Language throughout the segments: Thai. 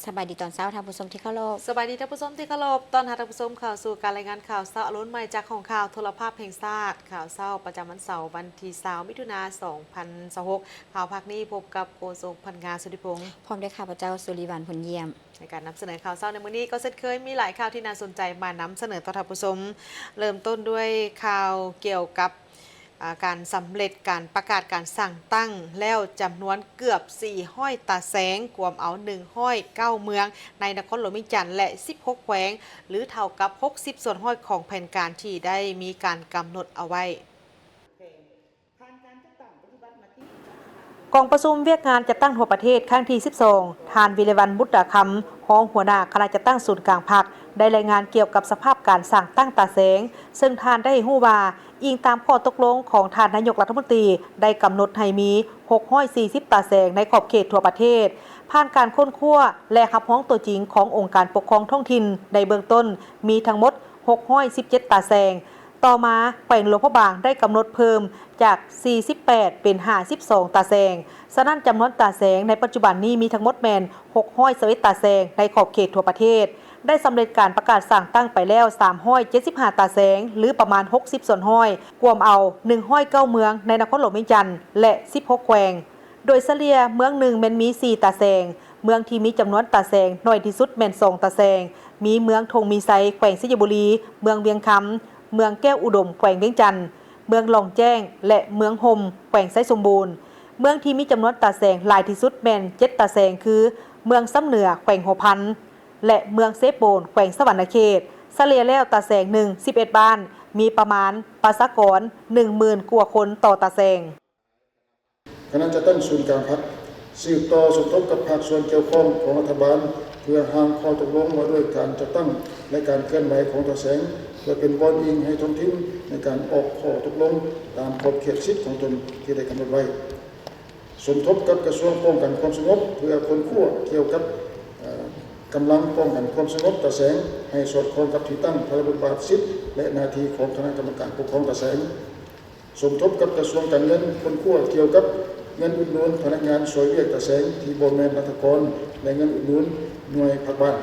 สบายดีตอนเช้าท่านผู้ชมที่เคารพสบายดีท่านผู้ชมที่เคารพตอนหาท่านผู้ชมข่าวสู่การรายงานข่าวเช้าอรุณใหม่จากของข่าวโทรภาพแห่งชาติข่าวเช้าประจำวันเสาร์วันที่20มิถุนายน2026ข่าวภาคนี้พบกับโกศลพันงาสุธิพงศ์พร้อมด้วยข้าพเจ้าสุริวัลย์ผลเยี่ยมในการนำเสนอข่าวเช้าในมื้อนี้ก็เช่นเคยมีหลายข่าวที่น่าสนใจมานำเสนอต่อท่านผู้ชมเริ่มต้นด้วยข่าวเกี่ยวกับการสำเร็จการประกาศการสั่งตั้งแล้วจำนวนเกือบ4ห้อยตาแสงกวมเอา1ห้อย9เมืองในนครหลวงมิจันทร์และ16แขวงหรือเท่ากับ60ส่วนห้อยของแผนการที่ได้มีการกำหนดเอาไว้กองประชุมเวียกงานจะตั้งทั่วประเทศครั้งที่12ทานวิเลวันบุตรคำรองหัวหน้าคณะจัดตั้งศูนย์กลางพรรคได้รายงานเกี่ยวกับสภาพการสั่งตั้งตาแสงซึ่งทานได้ฮู้ว่าอิงตามข้อตกลงของทานนายกรัฐมนตรีได้กำหนดให้มี640ตาแสงในขอบเขตทั่วประเทศผ่านการค้นคว้าและขับร้องตัวจริงขององค์การปกครองท้องถิ่นในเบื้องต้นมีทั้งหมด617ตาแสงต่อมาแขวงหลวงพระบางได้กำหนดเพิ่มจาก48เป็น52ตาแสงฉะนั้นจำนวนตาแสงในปัจจุบันนี้มีทั้งหมดแม่น621ตาแสงในขอบเขตทั่วประเทศได้สำเร็จการประกาศสั่งตั้งไปแล้ว375ตาแสงหรือประมาณ60ส่วนห้อยกวมเอา109เมืองในนครหลวงมิจันทร์และ16แขวงโดยเฉลี่ยเมืองหนึ่งแม่นมี4ตาแสงเมืองที่มีจำนวนตาแสงน้อยที่สุดแม่น2ตาแสงมีเมืองธงมีไซแขวงสยบุรีเมืองเวียงคำเมืองแก้วอุดมแขวงเวียงจันทร์เมืองหลองแจ้งและเมืองห่มแขวงไซสมบูรณ์เมืองที่มีจำนวนตาแสงหลายที่สุดแม่น7ตาแสงคือเมืองซ้ำเหนือแขวงหัวพันและเมืองเซโปนแขวงสวรรณเขตเฉลี่ยแล้วตาแสงหนึ่ง11บ้านมีประมาณประชากร 10,000 กว่าคนต่อตาแสงคณะจะตั้งศูนย์กลางพรรคสืบต่อสมทบกับภาคส่วนเกี่ยวข้องของรัฐบาลเพื่อหางข้อตกลงว่าด้วยการจัดตั้งและการเคลื่อนไหวของตาแสงเพื่อเป็นบอลอิงให้ท้องถิ่นในการออกข้อตกลงตามขอบเขตสิทธิของตนที่ได้กำหนดไว้สมทบกับกระทรวงป้องกันความสงบเพื่อค้นคว้าเกี่ยวกับกำลังป้องกันความสงบตาแสงให้สอดคล้องกับที่ตั้งพระบทบาทสิทธิและหน้าที่ของคณะกรรมการปกครองตาแสงสมทบกับกระทรวงการเงินค้นคว้าเกี่ยวกับเงินอุดหนุนพนักงานสวยเวียกตาแสงที่บ่แม่นรัฐกรและเงินอุดหนุนหน่วยภาคบ้าน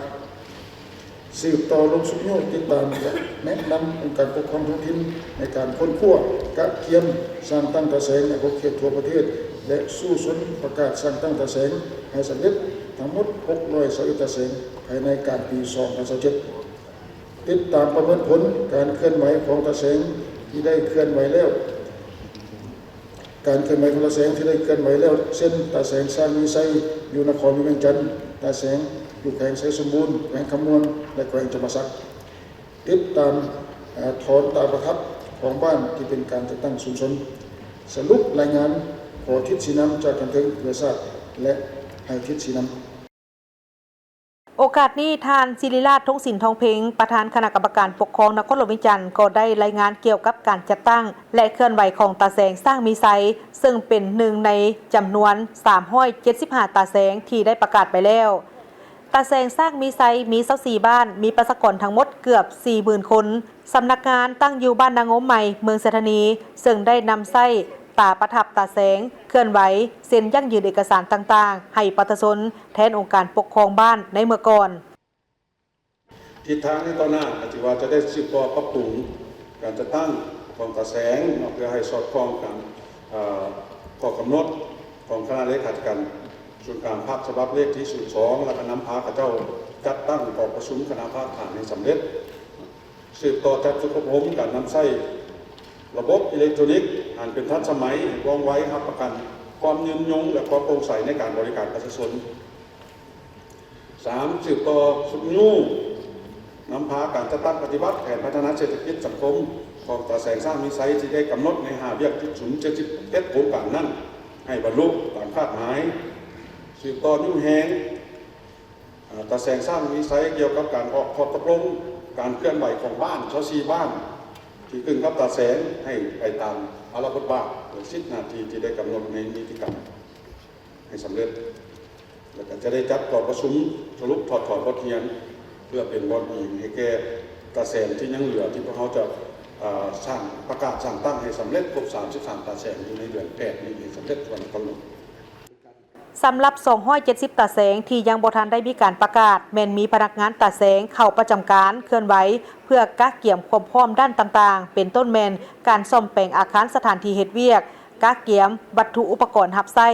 สืบต่อลงสุขโยติดตามและแนะนำองค์การปกครองท้องถิ่นในการค้นคว้ากะเกียมสร้างตั้งตาแสงในขอบเขตทั่วประเทศและสู้สนประกาศสร้างตั้งตาแสงให้สำเร็จทั้งหมด621ตาแสงภายในการปี2027ติดตามประเมินผลการเคลื่อนไหวของตาแสงที่ได้เคลื่อนไหวแล้วการเคลื่อนไหวของตาแสงที่ได้เคลื่อนไหวแล้วเส้นตาแสงสร้างมีไซอยู่นครเวียงจันทร์ตาแสงอยู่แขวงไซสมบูรณ์แขวงคำนวณและแขวงจำปาสักติดตามถอนตาประทับของบ้านที่เป็นการจัดตั้งชุมชนสรุปรายงานขอทิศสีน้ำจากกันถึงเพื่อทราบและให้ทิศสีน้ำโอกาสนี้ทานศิริราชทงศิลป์ทองเพ็งประธานคณะกรรมการปกครองนครหลวงวิจันทร์ก็ได้รายงานเกี่ยวกับการจัดตั้งและเคลื่อนไหวของตาแสงสร้างมีไซซึ่งเป็นหนึ่งในจำนวน375ตาแสงที่ได้ประกาศไปแล้วตาแสงสร้างมีไซมี24บ้านมีประชากรทั้งหมดเกือบ 40,000 คนสำนักงานตั้งอยู่บ้านนางงมใหม่เมืองเสถานีซึ่งได้นำไส้ตาประทับตาแสงเคลื่อนไหวเซ็นยั่งยืนเอกสารต่างๆให้ประชาชนแทนองค์การปกครองบ้านในเมื่อก่อนทิศทางในต่อหน้าอาจจะว่าจะได้สืบต่อปรับปรุงการจัดตั้งของตาแสงเพื่อให้สอดคล้องกับข้อกำหนดของคณะเลขาธิการส่วนกลางภาคฉบับเลขที่02และคณะพาข้าเจ้าจัดตั้งกองประชุมคณะภาคฐานให้สำเร็จสืบต่อจัดสุขภพการนำใช้ระบบอิเล็กทรอนิกส์อันเป็นทันสมัยว่องไวรับประกันความยืนยงและความโปร่งใสในการบริการประชาชน3สืบต่อสุขยูนำพาการจัดตั้งปฏิบัติแผนพัฒนาเศรษฐกิจสังคมของตาแสงสร้างมีไซที่ได้กำหนดใน5เวียกที่071โครงการนั้นให้บรรลุตามคาดหมายสืบต่อนิ้วแหงตาแสงสร้างมีไซเกี่ยวกับการออกข้อตกลงการเคลื่อนไหวของบ้าน24บ้านที่กึ่งกับตาแสงให้ไปตามอาราบทบาทหรือ10 นาทีที่ได้กำหนดในนิติกรรมให้สำเร็จแล้วก็จะได้จัดต่อประชุมสรุปถอดบทเรียนเพื่อเป็นบทอิงให้แก่ตาแสงที่ยังเหลือที่พวกเขาจะสร้างประกาศสร้างตั้งให้สำเร็จครบ33ตาแสงอยู่ในเดือน8นี้ให้สำเร็จวันกำหนด สำหรับ270ตาแสงที่ยังบ่ทันได้มีการประกาศแม่นมีพนักงานตาแสงเข้าประจำการเคลื่อนไหวเพื่อกักเกี่ยมความพร้อมด้านต่างๆเป็นต้นแม่นการซ่อมแปลงอาคารสถานที่เฮ็ดเวียกกักเกี่ยมวัตถุอุปกรณ์รับใช้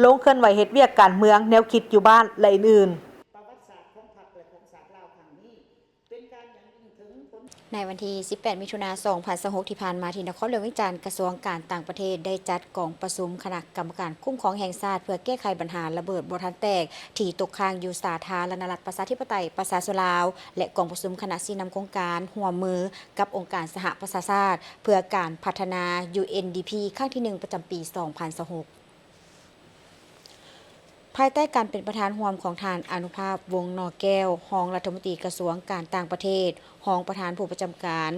ลงเคลื่อนไหวเฮ็ดเวียกการเมืองแนวคิดอยู่บ้านและอื่นๆ ในวันที่ 18 มิถุนายน 2026 ที่ผ่านมาที่นครหลวงวิจารณ์กระทรวงการต่างประเทศได้จัดกองประชุมคณะกรรมการคุ้มครองแห่งชาติเพื่อแก้ไขปัญหาระเบิดบ่ทันแตกที่ตกค้างอยู่สาธารณรัฐประชาธิปไตยประชาชนลาวและกองประชุมคณะชี้นำโครงการร่วมมือกับองค์การสหประชาชาติเพื่อการพัฒนา UNDP ครั้งที่ 1 ประจำปี 2026ภายใต้การเป็นประธานร่วมของทานอนุภาพวงศ์นอแก้วรองรัฐมนตรีกระทรวงการต่างประเทศรองประธานผู้ประจำการ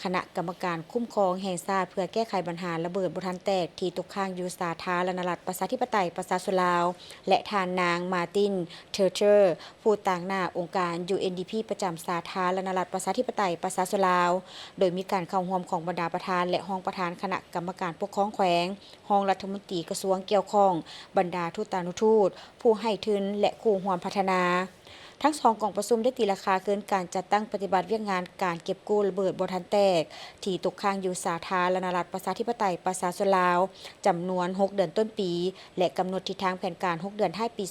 คณะกรรมการคุ้มครองแห่งชาติเพื่อแก้ไขปัญหาระเบิดบ่ทันแตกที่ตกค้างอยู่สาธารณรัฐประชาธิปไตยประชาชนลาวและทานนางมาร์ตินเทอร์เทอร์ผู้ต่างหน้าองค์การ UNDP ประจำสาธารณรัฐประชาธิปไตยประชาชนลาวโดยมีการเข้าร่วมของบรรดาประธานและรองประธานคณะกรรมการปกครองแขวงรองรัฐมนตรีกระทรวงเกี่ยวข้องบรรดาทูตานุทูตผู้ให้ทุนและคู่ร่วมพัฒนาทั้งสองกองประชุมได้ตีราคาเกินการจัดตั้งปฏิบัติเวียกงานการเก็บกู้ระเบิดบ่ทันแตกที่ตกค้างอยู่สาธารณรัฐประชาธิปไตยประชาชนลาวจำนวน6เดือนต้นปีและกำหนดทิศทางแผนการ6เดือนท้ายปี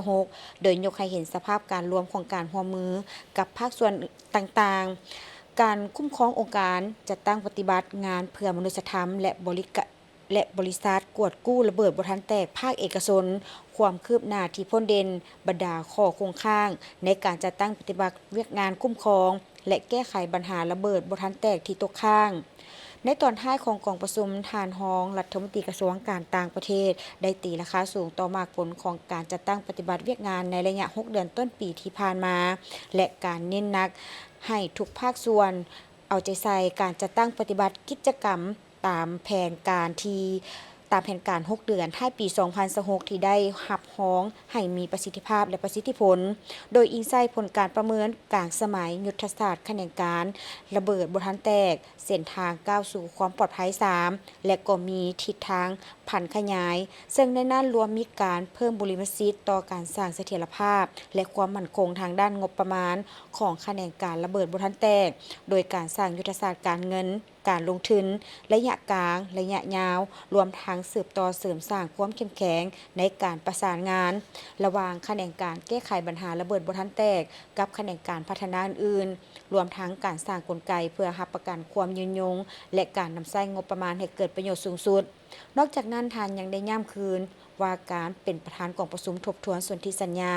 2026โดยยกให้เห็นสภาพการรวมของการร่วมมือกับภาคส่วนต่างๆการคุ้มครององค์การจัดตั้งปฏิบัติงานเพื่อมนุษยธรรมและบริษัทกวดกู้ระเบิดบ่ทันแตกภาคเอกชนความคืบหน้าที่พ้นเด่นบรรดาข้อคงข้างในการจัดตั้งปฏิบัติเวียกงานคุ้มครองและแก้ไขปัญหาระเบิดบ่ทันแตกที่ตกค้างในตอนท้ายของกองประชุมทานรองรัฐมนตรีกระทรวงการต่างประเทศได้ตีราคาสูงต่อมากผลของการจัดตั้งปฏิบัติเวียกงานในระยะ6เดือนต้นปีที่ผ่านมาและการเน้นหนักให้ทุกภาคส่วนเอาใจใส่การจัดตั้งปฏิบัติกิจกรรมตามแผนการ6เดือนท้ายปี 2026 ที่ได้หับฮ้องให้มีประสิทธิภาพและประสิทธิผลโดยอิงใส่ผลการประเมินกลางสมัยยุทธศาสตร์แขนงการระเบิดบ่ทันแตกเส้นทางก้าวสู่ความปลอดภัย3และก็มีทิศทางผันขยายซึ่งในนั้นรวมมีการเพิ่มบุริมสิทธิ์ต่อการสร้างเสถียรภาพและความมั่นคงทางด้านงบประมาณของแขนงการระเบิดบ่ทันแตกโดยการสร้างยุทธศาสตร์การเงินการลงทุนระยะกลางระยะยาวรวมทั้งสืบต่อเสริมสร้างความเข้มแข็งในการประสานงานระหว่างแขนงการแก้ไขปัญหาระเบิดบ่ทันแตกกับแขนงการพัฒนาอื่นรวมทั้งการสร้างกลไกเพื่อรับประกันความยืนยงและการนำใช้งบประมาณให้เกิดประโยชน์สูงสุดนอกจากนั้นทานยังได้ย้ำคืนว่าการเป็นประธานกองประชุมทบทวนสนธิสัญญา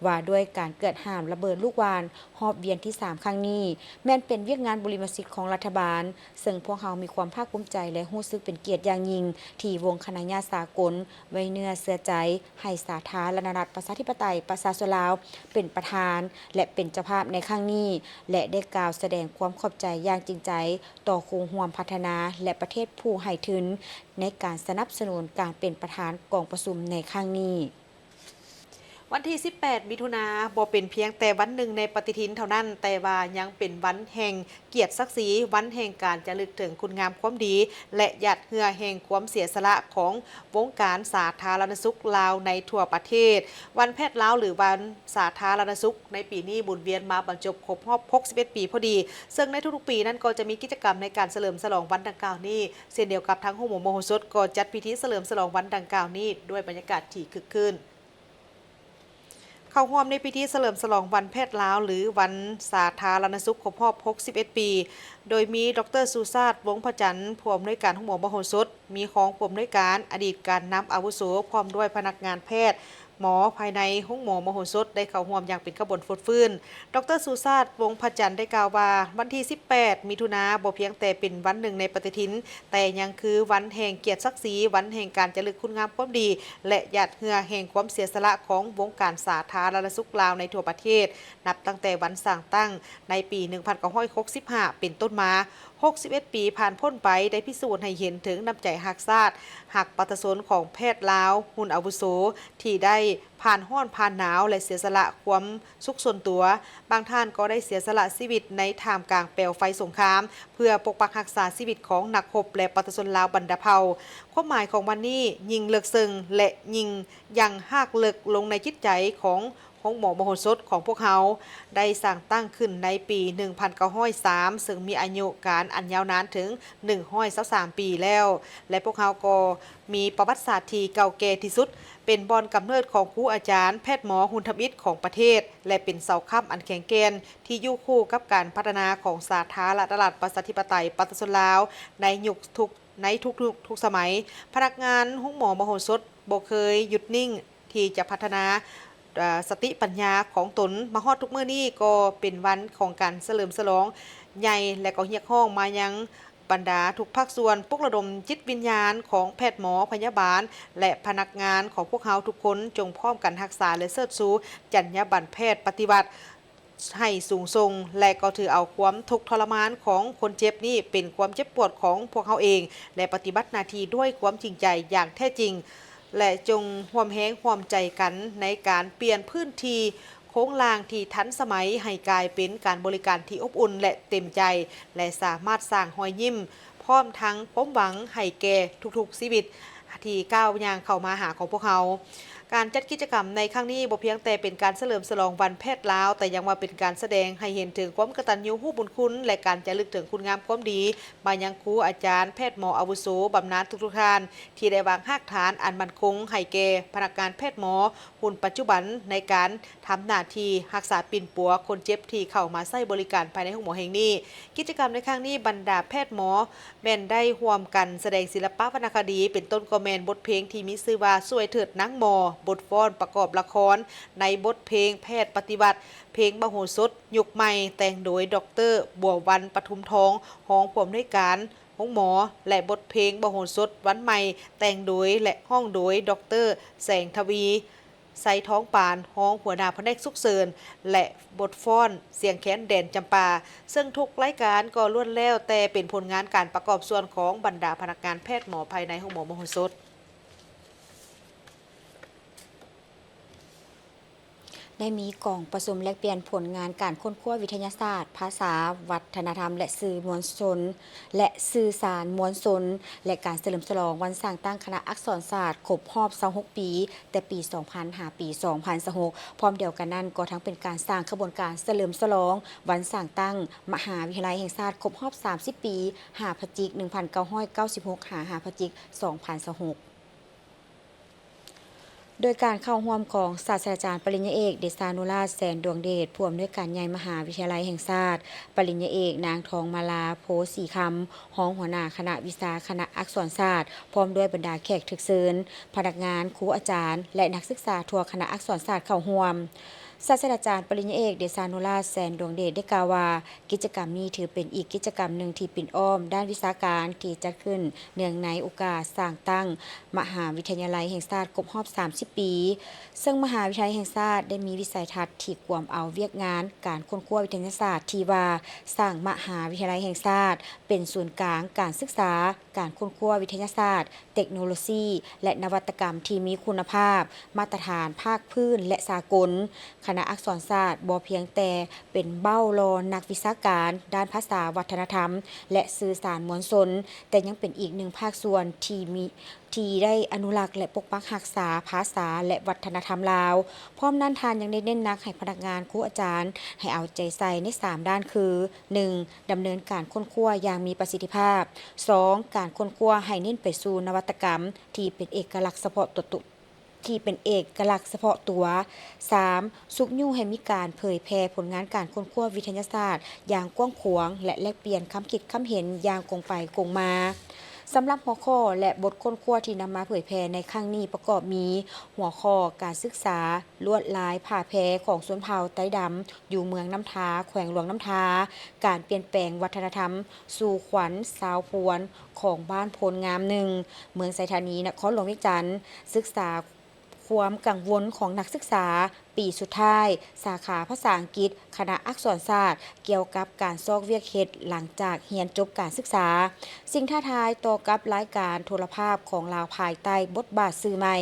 ว่าด้วยการเกิดห้ามระเบิดลูกวานรอบเวียนที่3ครั้งนี้แม้นเป็นเวียกงานบริมสิทธิ์ของรัฐบาลซึ่งพวกเขามีความภาคภูมิใจและรู้สึกเป็นเกียรติอย่างยิ่งที่วงคณะญาติสากลไว้เนื้อเสื้อใจให้สาธารณรัฐประชาธิปไตยประชาชนลาวเป็นประธานและเป็นเจ้าภาพในครั้งนี้และได้กล่าวแสดงความขอบใจอย่างจริงใจต่อคู่ร่วมพัฒนาและประเทศผู้ให้ทุนในการสนับสนุนการเป็นประธานกองประชุมในครั้งนี้วันที่ 18 มิถุนาบ่เป็นเพียงแต่วันหนึ่งในปฏิทินเท่านั้นแต่ว่ายังเป็นวันแห่งเกียรติศักดิ์ศรีวันแห่งการระลึกถึงคุณงามความดีและหยัดเหือแห่งความเสียสละของวงการสาธารณสุขลาวในทั่วประเทศวันแพทย์ลาวหรือวันสาธารณสุขในปีนี้บุญเวียนมาบรรจบครบรอบ61 ปีพอดีซึ่งในทุกๆปีนั้นก็จะมีกิจกรรมในการเฉลิมฉลองวันดังกล่าวนี้เช่นเดียวกับทั้งโฮโมโมโหสถก็จัดพิธีเฉลิมฉลองวันดังกล่าวนี้ด้วยบรรยากาศที่คึกคืนเข้าร่วมในพิธีเฉลิมฉลองวันแพทย์ลาวหรือวันสาธารณสุขครบรอบ61 ปีโดยมีดร.สุชาติวงศ์พระจันทร์ผู้อำนวยการห้องหมอมโหสถมีของผู้อำนวยการอดีตการนำอาวุโสพร้อมด้วยพนักงานแพทย์หมอภายในห้องหมอมโหสถได้เข้าร่วมอย่างเป็นขบวนฟื้นดร.สุชาติวงศ์พระจันทร์ได้กล่าวว่าวันที่ 18 มิถุนายนบ่เพียงแต่เป็นวันหนึ่งในปฏิทินแต่ยังคือวันแห่งเกียรติศักดิ์ศรีวันแห่งการระลึกคุณงามความดีและหยาดเหงื่อแห่งความเสียสละของวงการสาธารณสุขลาวในทั่วประเทศนับตั้งแต่วันสร้างตั้งในปี 1965 เป็นต้นมา 61 ปีผ่านพ้นไปได้พิสูจน์ให้เห็นถึงน้ำใจหักชาติหักปัตสนของแพทย์ลาวหุ่นอาวุโสที่ได้ผ่านห้อนผ่านหนาวและเสียสละความสุขส่วนตัว บางท่านก็ได้เสียสละชีวิตในท่ามกลางเปลวไฟสงคราม เพื่อปกปักรักษาชีวิตของนักรบและปัตสนลาวบรรดาเผ่าความหมายของวันนี้ยิงเลิกซึ่งและยิงยังหากเลิกลงในจิตใจของหมอมโหสถของพวกเขาได้สร้างตั้งขึ้นในปี 1903 ซึ่งมีอายุการอันยาวนานถึง 123 ปีแล้ว และพวกเขาก็มีประวัติศาสตร์ที่เก่าแก่ที่สุด เป็นบอนกำเนิดของครูอาจารย์แพทย์หมอหุ่นทำอิฐของประเทศ และเป็นเสาค้ำอันแข็งแกร่งที่อยู่คู่กับการพัฒนาของสาธารณรัฐประชาธิปไตยปัตตสนลาวในยุคทุกสมัย พนักงานห้องหมอมโหสถบ่เคยหยุดนิ่งที่จะพัฒนาสติปัญญาของตนมาฮอดทุกมื้อนี้ก็เป็นวันของการเฉลิมฉลองใหญ่และก็เรียกร้องมายังบรรดาทุกภาคส่วนปลุกระดมจิตวิญญาณของแพทย์หมอพยาบาลและพนักงานของพวกเขาทุกคนจงพร้อมกันรักษาและเชิดชูจรรยาบรรณแพทย์ปฏิบัติให้สูงส่งและก็ถือเอาความทุกข์ทรมานของคนเจ็บนี้เป็นความเจ็บปวดของพวกเขาเองและปฏิบัติหน้าที่ด้วยความจริงใจอย่างแท้จริงและจงร่วมแรงร่วมใจกันในการเปลี่ยนพื้นที่โค้งลางที่ทันสมัยให้กลายเป็นการบริการที่อบอุ่นและเต็มใจและสามารถสร้างรอยยิ้มพร้อมทั้งความหวังให้แก่ทุกๆชีวิตที่ก้าวย่างเข้ามาหาของพวกเขาการจัดกิจกรรมในครั้งนี้บ่เพียงแต่เป็นการเฉลิมฉลองวันแพทย์ลาวแต่ยังว่าเป็นการแสดงให้เห็นถึงความกตัญญูรู้บุญคุณและการจะลึกถึงคุณงามความดีมายังครูอาจารย์แพทย์หมออาวุโสบำนาญทุกท่านที่ได้วางรากฐานอันมั่นคงให้แก่พนักงานแพทย์หมอหุ่นปัจจุบันในการทำหน้าที่รักษาปิ่นปัวคนเจ็บที่เข้ามาใช้บริการภายในห้องหมอแห่งนี้กิจกรรมในครั้งนี้บรรดาแพทย์หมอแม่นได้ร่วมกันแสดงศิลปะวรรณคดีเป็นต้นก็แม่นบทเพลงที่มีชื่อว่าสวยเถิดนางหมอบทฟ้อนประกอบละครในบทเพลงแพทย์ปฏิบัติเพลงมโหสถยุคใหม่แต่งโดยดร.บัววันปทุมทองห้องผู้อำนวยการห้องหมอและบทเพลงมโหสถวันใหม่แต่งโดยและห้องโดยดร.แสงทวีไซท้องปานห้องหัวหน้าแผนกสุขเสริญและบทฟ้อนเสียงแค้นแดนจำปาซึ่งทุกรายการก็ล้วนแล้วแต่เป็นผลงานการประกอบส่วนของบรรดาพนักงานแพทย์หมอภายในห้องหมอมโหสถได้มีกล่องประชุมแลกเปลี่ยนผลงานการค้นคว้าวิทยาศาสตร์ภาษาวัฒนธรรมและสื่อมวลชนและสื่อสารมวลชนและการเฉลิมฉลองวันสร้างตั้งคณะอักษรศาสตร์ครบรอบ26ปีแต่ปี 2000 หาปี 2026พร้อมเดียวกันนั้นก็ทั้งเป็นการสร้างขบวนการเฉลิมฉลองวันสร้างตั้งมหาวิทยาลัยแห่งชาติครบรอบ30ปี5พฤศจิกายน1996หา5พฤศจิกายน2026โดยการเข้าร่วมของศาสตราจารย์ปริญญาเอกเดชานุราชแสนดวงเดชผู้อำนวยการใหญ่มหาวิทยาลัยแห่งชาติปริญญาเอกนางทองมาลาโพสีคำรองหัวหน้าคณะวิชาคณะอักษรศาสตร์พร้อมด้วยบรรดาแขกทึกเชิญพนักงานครูอาจารย์และนักศึกษาทั่วคณะอักษรศาสตร์เข้าร่วมศาสตราจารย์ปริญญาเอกเดชานุราชแสนดวงเดชได้กล่าวว่ากิจกรรมนี้ถือเป็นอีกกิจกรรมหนึ่งที่ปิ่นอ้อมด้านวิชาการที่จัดขึ้นเนื่องในโอกาสสร้างตั้งมหาวิทยาลัยแห่งชาติครบรอบ30ปีซึ่งมหาวิทยาลัยแห่งชาติได้มีวิสัยทัศน์ที่กวมเอาเวียกงานการค้นคว้าวิทยาศาสตร์ที่ว่าสร้างมหาวิทยาลัยแห่งชาติเป็นศูนย์กลางการศึกษาการค้นคว้าวิทยาศาสตร์เทคโนโลยีและนวัตกรรมที่มีคุณภาพมาตรฐานภาคพื้นและสากลคณะอักษรศาสตร์บ่เพียงแต่เป็นเบ้ารอนักวิชาการด้านภาษาวัฒนธรรมและสื่อสารมวลชนแต่ยังเป็นอีกหนึ่งภาคส่วนที่ได้อนุรักษ์และปกปักรักษาภาษาและวัฒนธรรมลาวพร้อมนั้นทานยังได้เน้นหนักให้พนักงานครูอาจารย์ให้เอาใจใส่ใน3ด้านคือ 1. ดำเนินการค้นคว้าอย่างมีประสิทธิภาพ 2. การค้นคว้าให้เน้นไปสู่นวัตกรรมที่เป็นเอกลักษณ์เฉพาะตัว 3. สุกยุ่งให้มีการเผยแพร่ผลงานการค้นคว้าวิทยาศาสตร์อย่างกว้างขวางและแลกเปลี่ยนคำคิดคำเห็นอย่างกงไปกงมาสำหรับหัวข้อและบทค้นคว้าที่นำมาเผยแพร่ในครั้งนี้ประกอบมีหัวข้อการศึกษาลวดลายผ่าแพของชนเผ่าไต้ดำอยู่เมืองน้ำทาแขวงหลวงน้ำทาการเปลี่ยนแปลงวัฒนธรรมสู่ขวัญสาวพวนของบ้านโพนงามหนึ่งเมืองไซธานีนครหลวงวิจันทร์ศึกษาความกังวลของนักศึกษา ปีสุดท้าย สาขาภาษาอังกฤษ คณะอักษรศาสตร์ เกี่ยวกับการซอกเวียกเฮ็ดหลังจากเรียนจบการศึกษา สิ่งท้าทายต่อกับรายการโทรภาพของลาวภายใต้บทบาทสื่อใหม่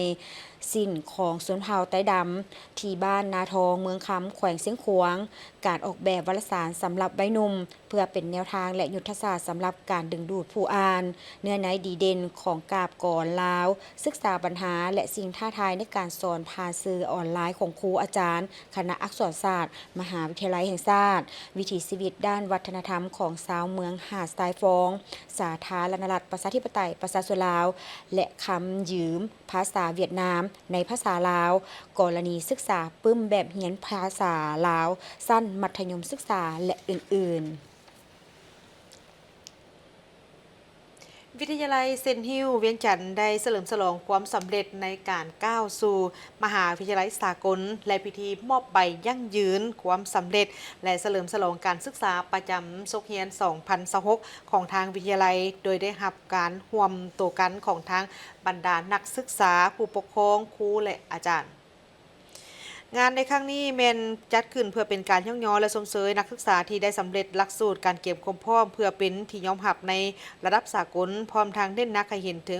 สิ้นของชนเผ่าไต้ดำที่บ้านนาทองเมืองคำแขวงเสียงขวาง การออกแบบวารสารสำหรับวัยหนุ่ม เพื่อเป็นแนวทางและยุทธศาสตร์สำหรับการดึงดูดผู้อ่าน เนื้อในดีเด่นของกาบก่อนลาว ศึกษาปัญหาและสิ่งท้าทายในการสอนผ่านสื่อออนไลน์ของครูอาจารย์ คณะอักษรศาสตร์ มหาวิทยาลัยแห่งชาติ วิถีชีวิตด้านวัฒนธรรมของชาวเมืองหาดทรายฟอง สาธารณรัฐประชาธิปไตยประชาชนลาว และคำยืมภาษาเวียดนามในภาษาลาว กรณีศึกษาปึ้มแบบเรียนภาษาลาว สั้นมัธยมศึกษาและอื่นๆ วิทยาลัยเซนต์ฮิลล์เวียงจันทน์ได้เฉลิมฉลองความสำเร็จในการก้าวสู่มหาวิทยาลัยสากลและพิธีมอบใบยั่งยืนความสำเร็จและเฉลิมฉลองการศึกษาประจำศุกร์เฮียน 2026 ของทางวิทยาลัยโดยได้รับการร่วมตัวกันของทางบรรดานักศึกษาผู้ปกครองครูและอาจารย์ งานในครั้งนี้แมนจัดขึ้นเพื่อเป็นการย่องย้อและชมเชยนักศึกษาที่ได้สำเร็จหลักสูตรการเก็บความพร้อมเพื่อเป็นที่ยอมรับในระดับสากลพร้อมทางเน้นหนักให้เห็นถึ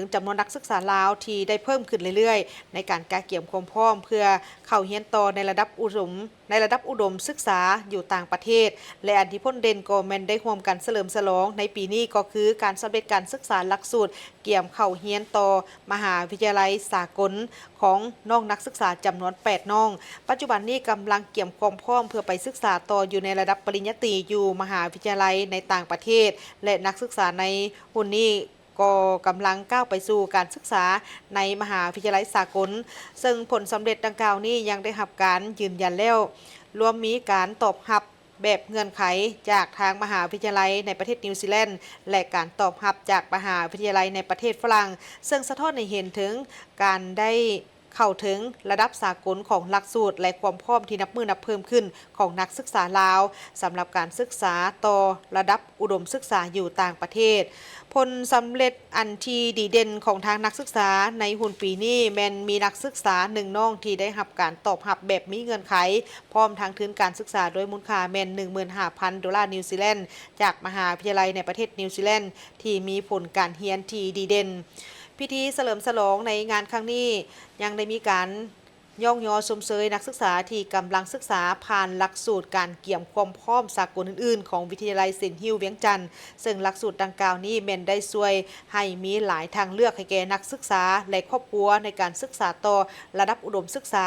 งจำนวนนักศึกษาลาวที่ได้เพิ่มขึ้นเรื่อยๆในการเก็บความพร้อมเพื่อเข้าเรียนต่อในระดับอุดมศึกษาอยู่ต่างประเทศและอันที่พ้นเด่นก็แม่นได้ร่วมกันเฉลิมฉลองในปีนี้ก็คือการสำเร็จการศึกษาหลักสูตรเกี่ยมเข้าเรียนต่อมหาวิทยาลัยสากลของน้องนักศึกษาจำนวน8น้องปัจจุบันนี้กำลังเกี่ยมความพร้อมเพื่อไปศึกษาต่ออยู่ในระดับปริญญาตรีอยู่มหาวิทยาลัยในต่างประเทศและนักศึกษาในหุ่นนี้ก็กำลังก้าวไปสู่การศึกษาในมหาวิทยาลัยสากลซึ่งผลสำเร็จดังกล่าวนี้ยังได้รับการยืนยันแล้วรวมมีการตอบรับแบบเงื่อนไขจากทางมหาวิทยาลัยในประเทศนิวซีแลนด์และการตอบรับจากมหาวิทยาลัยในประเทศฝรั่งซึ่งสะท้อนให้เห็นถึงการได้เข้าถึงระดับสากลของหลักสูตรและความพร้อมที่นับเพิ่มขึ้นของนักศึกษาลาวสำหรับการศึกษาต่อระดับอุดมศึกษาอยู่ต่างประเทศผลสำเร็จอันที่ดีเด่นของทางนักศึกษาในหุ่นปีนี้แม้นมีนักศึกษา1น้องที่ได้รับการตอบรับแบบมีเงื่อนไขพร้อมทางทุนการศึกษาโดยมูลค่าแม่น 15,000 ดอลลาร์นิวซีแลนด์จากมหาวิทยาลัยในประเทศนิวซีแลนด์ที่มีผลการเรียนที่ดีเด่นพิธีเฉลิมฉลองในงานครั้งนี้ยังได้มีการย่องยอชมเชยนักศึกษาที่กำลังศึกษาผ่านหลักสูตรการเกี่ยมความพร้อมสากลอื่นๆของวิทยาลัยเซนต์ฮิลล์เวียงจันทน์ซึ่งหลักสูตรดังกล่าวนี้แม่นได้ช่วยให้มีหลายทางเลือกให้แก่นักศึกษาและครอบครัวในการศึกษาต่อระดับอุดมศึกษา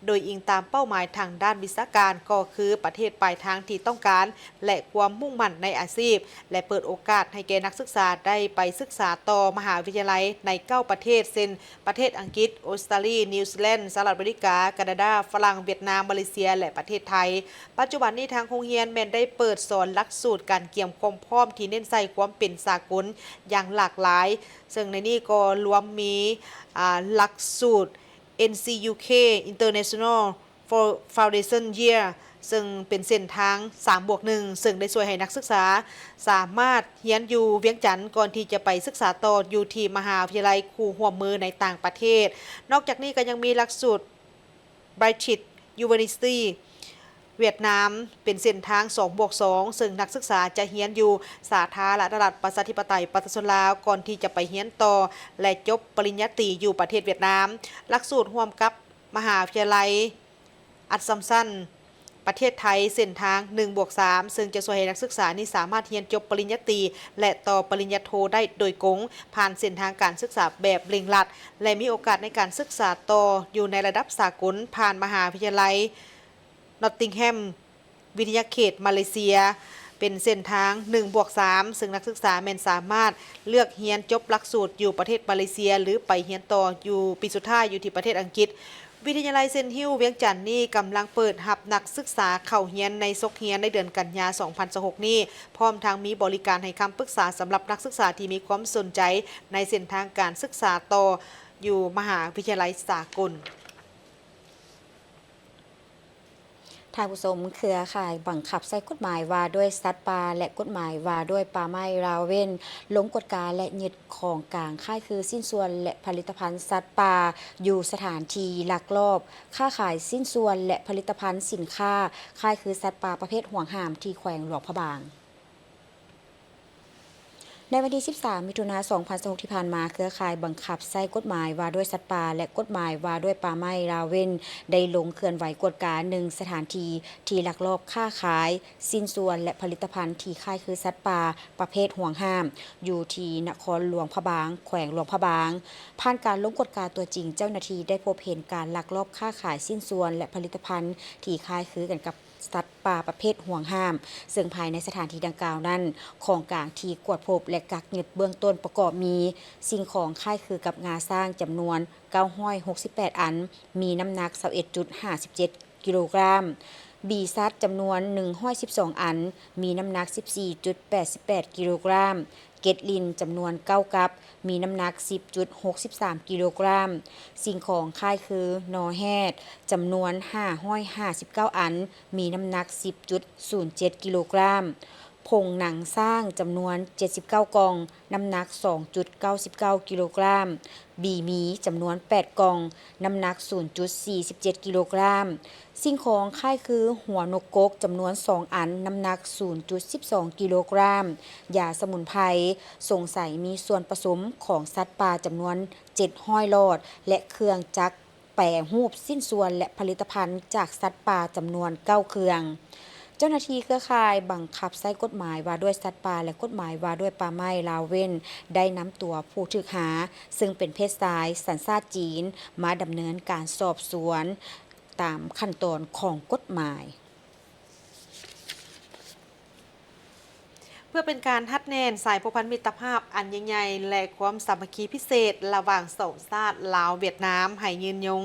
โดยอิงตามเป้าหมายทางด้านวิชาการก็คือประเทศปลายทางที่ต้องการและความมุ่งมั่นในอาชีพและเปิดโอกาสให้แก่นักศึกษาได้ไปศึกษาต่อมหาวิทยาลัยใน9ประเทศเช่นประเทศอังกฤษออสเตรเลียนิวซีแลนด์สหรัฐอเมริกาแคนาดาฝรั่งเวียดนามมาเลเซียและประเทศไทยปัจจุบันนี้ทางโรงเรียนแม่นได้เปิดสอนหลักสูตรการเกี่ยมความพร้อมที่เน้นใส่ความเป็นสากลอย่างหลากหลายซึ่งในนี้ก็รวมมีหลักสูตร NCUK International Foundation Year ซึ่งเป็นเส้นทาง 3+1 ซึ่งได้ช่วยให้นักศึกษาสามารถเรียนอยู่เวียงจันทน์ก่อนที่จะไปศึกษาต่ออยู่ที่มหาวิทยาลัยคู่ร่วมมือในต่างประเทศนอกจากนี้ก็ยังมีหลักสูตรBright University เวียดนามเป็นเส้นทาง 2+2 ซึ่งนักศึกษาจะเรียนอยู่สาธารณรัฐประชาธิปไตยประชาชนลาวก่อนที่จะไปเรียนต่อและจบปริญญาตรีอยู่ประเทศเวียดนามหลักสูตรร่วมกับมหาวิทยาลัยอัสสัมชัญประเทศไทยเส้นทาง 1+3 ซึ่งจะช่วยให้นักศึกษานี้สามารถเรียนจบปริญญาตรีและต่อปริญญาโทได้โดยกงผ่านเส้นทางการศึกษาแบบเร่งรัดและมีโอกาสในการศึกษาต่ออยู่ในระดับสากลผ่านมหาวิทยาลัยนอตติงแฮมวิทยาเขตมาเลเซียเป็นเส้นทาง 1+3 ซึ่งนักศึกษาแม่นสามารถเลือกเรียนจบหลักสูตรอยู่ประเทศมาเลเซียหรือไปเรียนต่ออยู่ปีสุดท้ายอยู่ที่ประเทศอังกฤษวิทยาลัยเซนต์ฮิลล์เวียงจันทน์นี่กำลังเปิดรับนักศึกษาเข้าเรียนในศุกร์เรียนในเดือนกันยายน 2026 นี้พร้อมทั้งมีบริการให้คำปรึกษาสำหรับนักศึกษาที่มีความสนใจในเส้นทางการศึกษาต่ออยู่มหาวิทยาลัยสากล ทางผู้ชมเครือข่ายบังคับใช้กฎหมายว่าด้วยสัตว์ป่าและกฎหมายว่าด้วยป่าไม้ลาวเว้นลงกฎการและยึดของกลางค่ายคือสิ้นส่วนและผลิตภัณฑ์สัตว์ป่าอยู่สถานที่ลักลอบค้าขายสิ้นส่วนและผลิตภัณฑ์สินค้าค่ายคือสัตว์ป่าประเภทห่วงห้ามที่แขวงหลวงพระบางในวันที่ 13 มิถุนายน 2026 ที่ผ่านมาเครือข่ายบังคับใช้กฎหมายว่าด้วยสัตว์ป่าและกฎหมายว่าด้วยป่าไม้ลาวเว้นได้ลงเคลื่อนไหวกฎการ1สถานที่ที่ลักลอบค้าขายสิ้นส่วนและผลิตภัณฑ์ที่ค่ายคือสัตว์ป่าประเภทห่วงห้ามอยู่ที่นครหลวงพระบางแขวงหลวงพระบางผ่านการลงกฎการตัวจริงเจ้าหน้าที่ได้พบเห็นการลักลอบค้าขายสิ้นส่วนและผลิตภัณฑ์ที่ค่ายคือกันกับสัตว์ป่าประเภทห่วงห้ามซึ่งภายในสถานที่ดังกล่าวนั้นของกลางที่กวดพบและกักเก็บเบื้องต้นประกอบมีสิ่งของคล้ายคือกับงาสร้างจำนวน968อันมีน้ำหนัก 21.57 กิโลกรัมบีซัดจำนวน112อันมีน้ำหนัก 14.88 กิโลกรัมเกตลินจำนวน9กับมีน้ำหนัก 10.63 กิโลกรัมสิ่งของคล้ายคือนอแฮดจำนวน559อันมีน้ำหนัก 10.07 กิโลกรัมผงหนังสร้างจำนวน79กล่องน้ำหนัก 2.99 กิโลกรัมบีมีจำนวน8กล่องน้ำหนัก 0.47 กิโลกรัมสิ่งของคล้ายคือหัวนกกกจำนวน2อันน้ำหนัก 0.12 กิโลกรัมยาสมุนไพรสงสัยมีส่วนผสมของสัตว์ป่าจำนวน700หลอดและเครื่องจักรแปรรูปสิ้นส่วนและผลิตภัณฑ์จากสัตว์ป่าจำนวน9เครื่องเจ้าหน้าที่เครือข่ายบังคับใช้กฎหมายว่าด้วยสัตว์ป่าและกฎหมายว่าด้วยป่าไม้ลาวเว้นได้นำตัวผู้ถูกหาซึ่งเป็นเพศชายสัญชาติจีนมาดำเนินการสอบสวนตามขั้นตอนของกฎหมายเพื่อเป็นการทัดแนนสายผูกพันมิตรภาพอันยิ่งใหญ่และความสามัคคีพิเศษระหว่างสองชาติลาวเวียดนามให้ยืนยง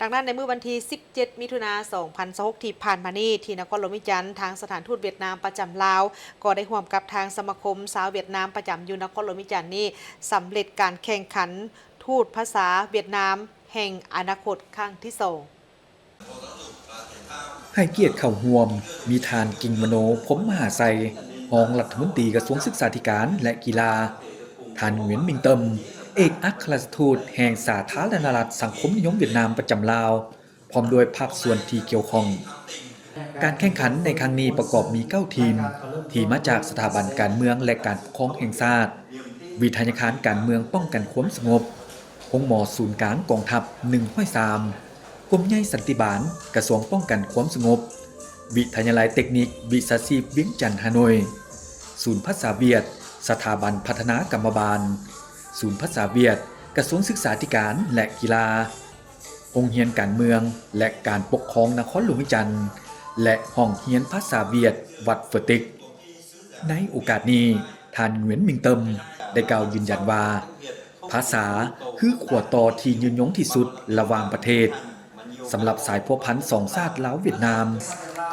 ดังนั้นในเมื่อวันที่ 17 มิถุนายน 2026 ที่ผ่านมานี้ที่นครหลวงวิจันทร์ทางสถานทูตเวียดนามประจำลาวก็ได้ร่วมกับทางสมาคมสาวเวียดนามประจำอยู่นครหลวงวิจันทร์นี้สำเร็จการแข่งขันทูตภาษาเวียดนามแห่งอนาคตครั้งที่2ให้เกียรติเข้าร่วมมีทานกิ่งมโนพรหมมหาไสยรองรัฐมนตรีกระทรวงศึกษาธิการและกีฬาทานเหวียนมิงเติมเอกอัครราชทูตแห่งสาธารณรัฐสังคมนิยมเวียดนามประจำลาวพร้อมด้วยภาคส่วนที่เกี่ยวข้องการแข่งขันในครั้งนี้ประกอบมี9ทีมที่มาจากสถาบันการเมืองและการปกครองแห่งชาติวิทยาการการเมืองป้องกันความสงบห้องหมอศูนย์กลางกองทัพ103กรมใหญ่สันติบาลกระทรวงป้องกันความสงบวิทยาลัยเทคนิควิชาชีพเวียงจันทน์ฮานอยศูนย์ภาษาเวียดสถาบันพัฒนากรรมบาลศูนย์ภาษาเวียดกระทรวงศึกษาธิการและกีฬาโรงเรียนการเมืองและการปกครองนครหลวงวิจันทร์และห้องเรียนภาษาเวียดวัดเฟอร์ติกในโอกาสนี้ท่านเหวียนมิงเติมได้กล่าวยืนยันว่าภาษาคือขั้วต่อที่ยืนยงที่สุดระหว่างประเทศสำหรับสายพัวพันธุ์สองชาติลาวเวียดนาม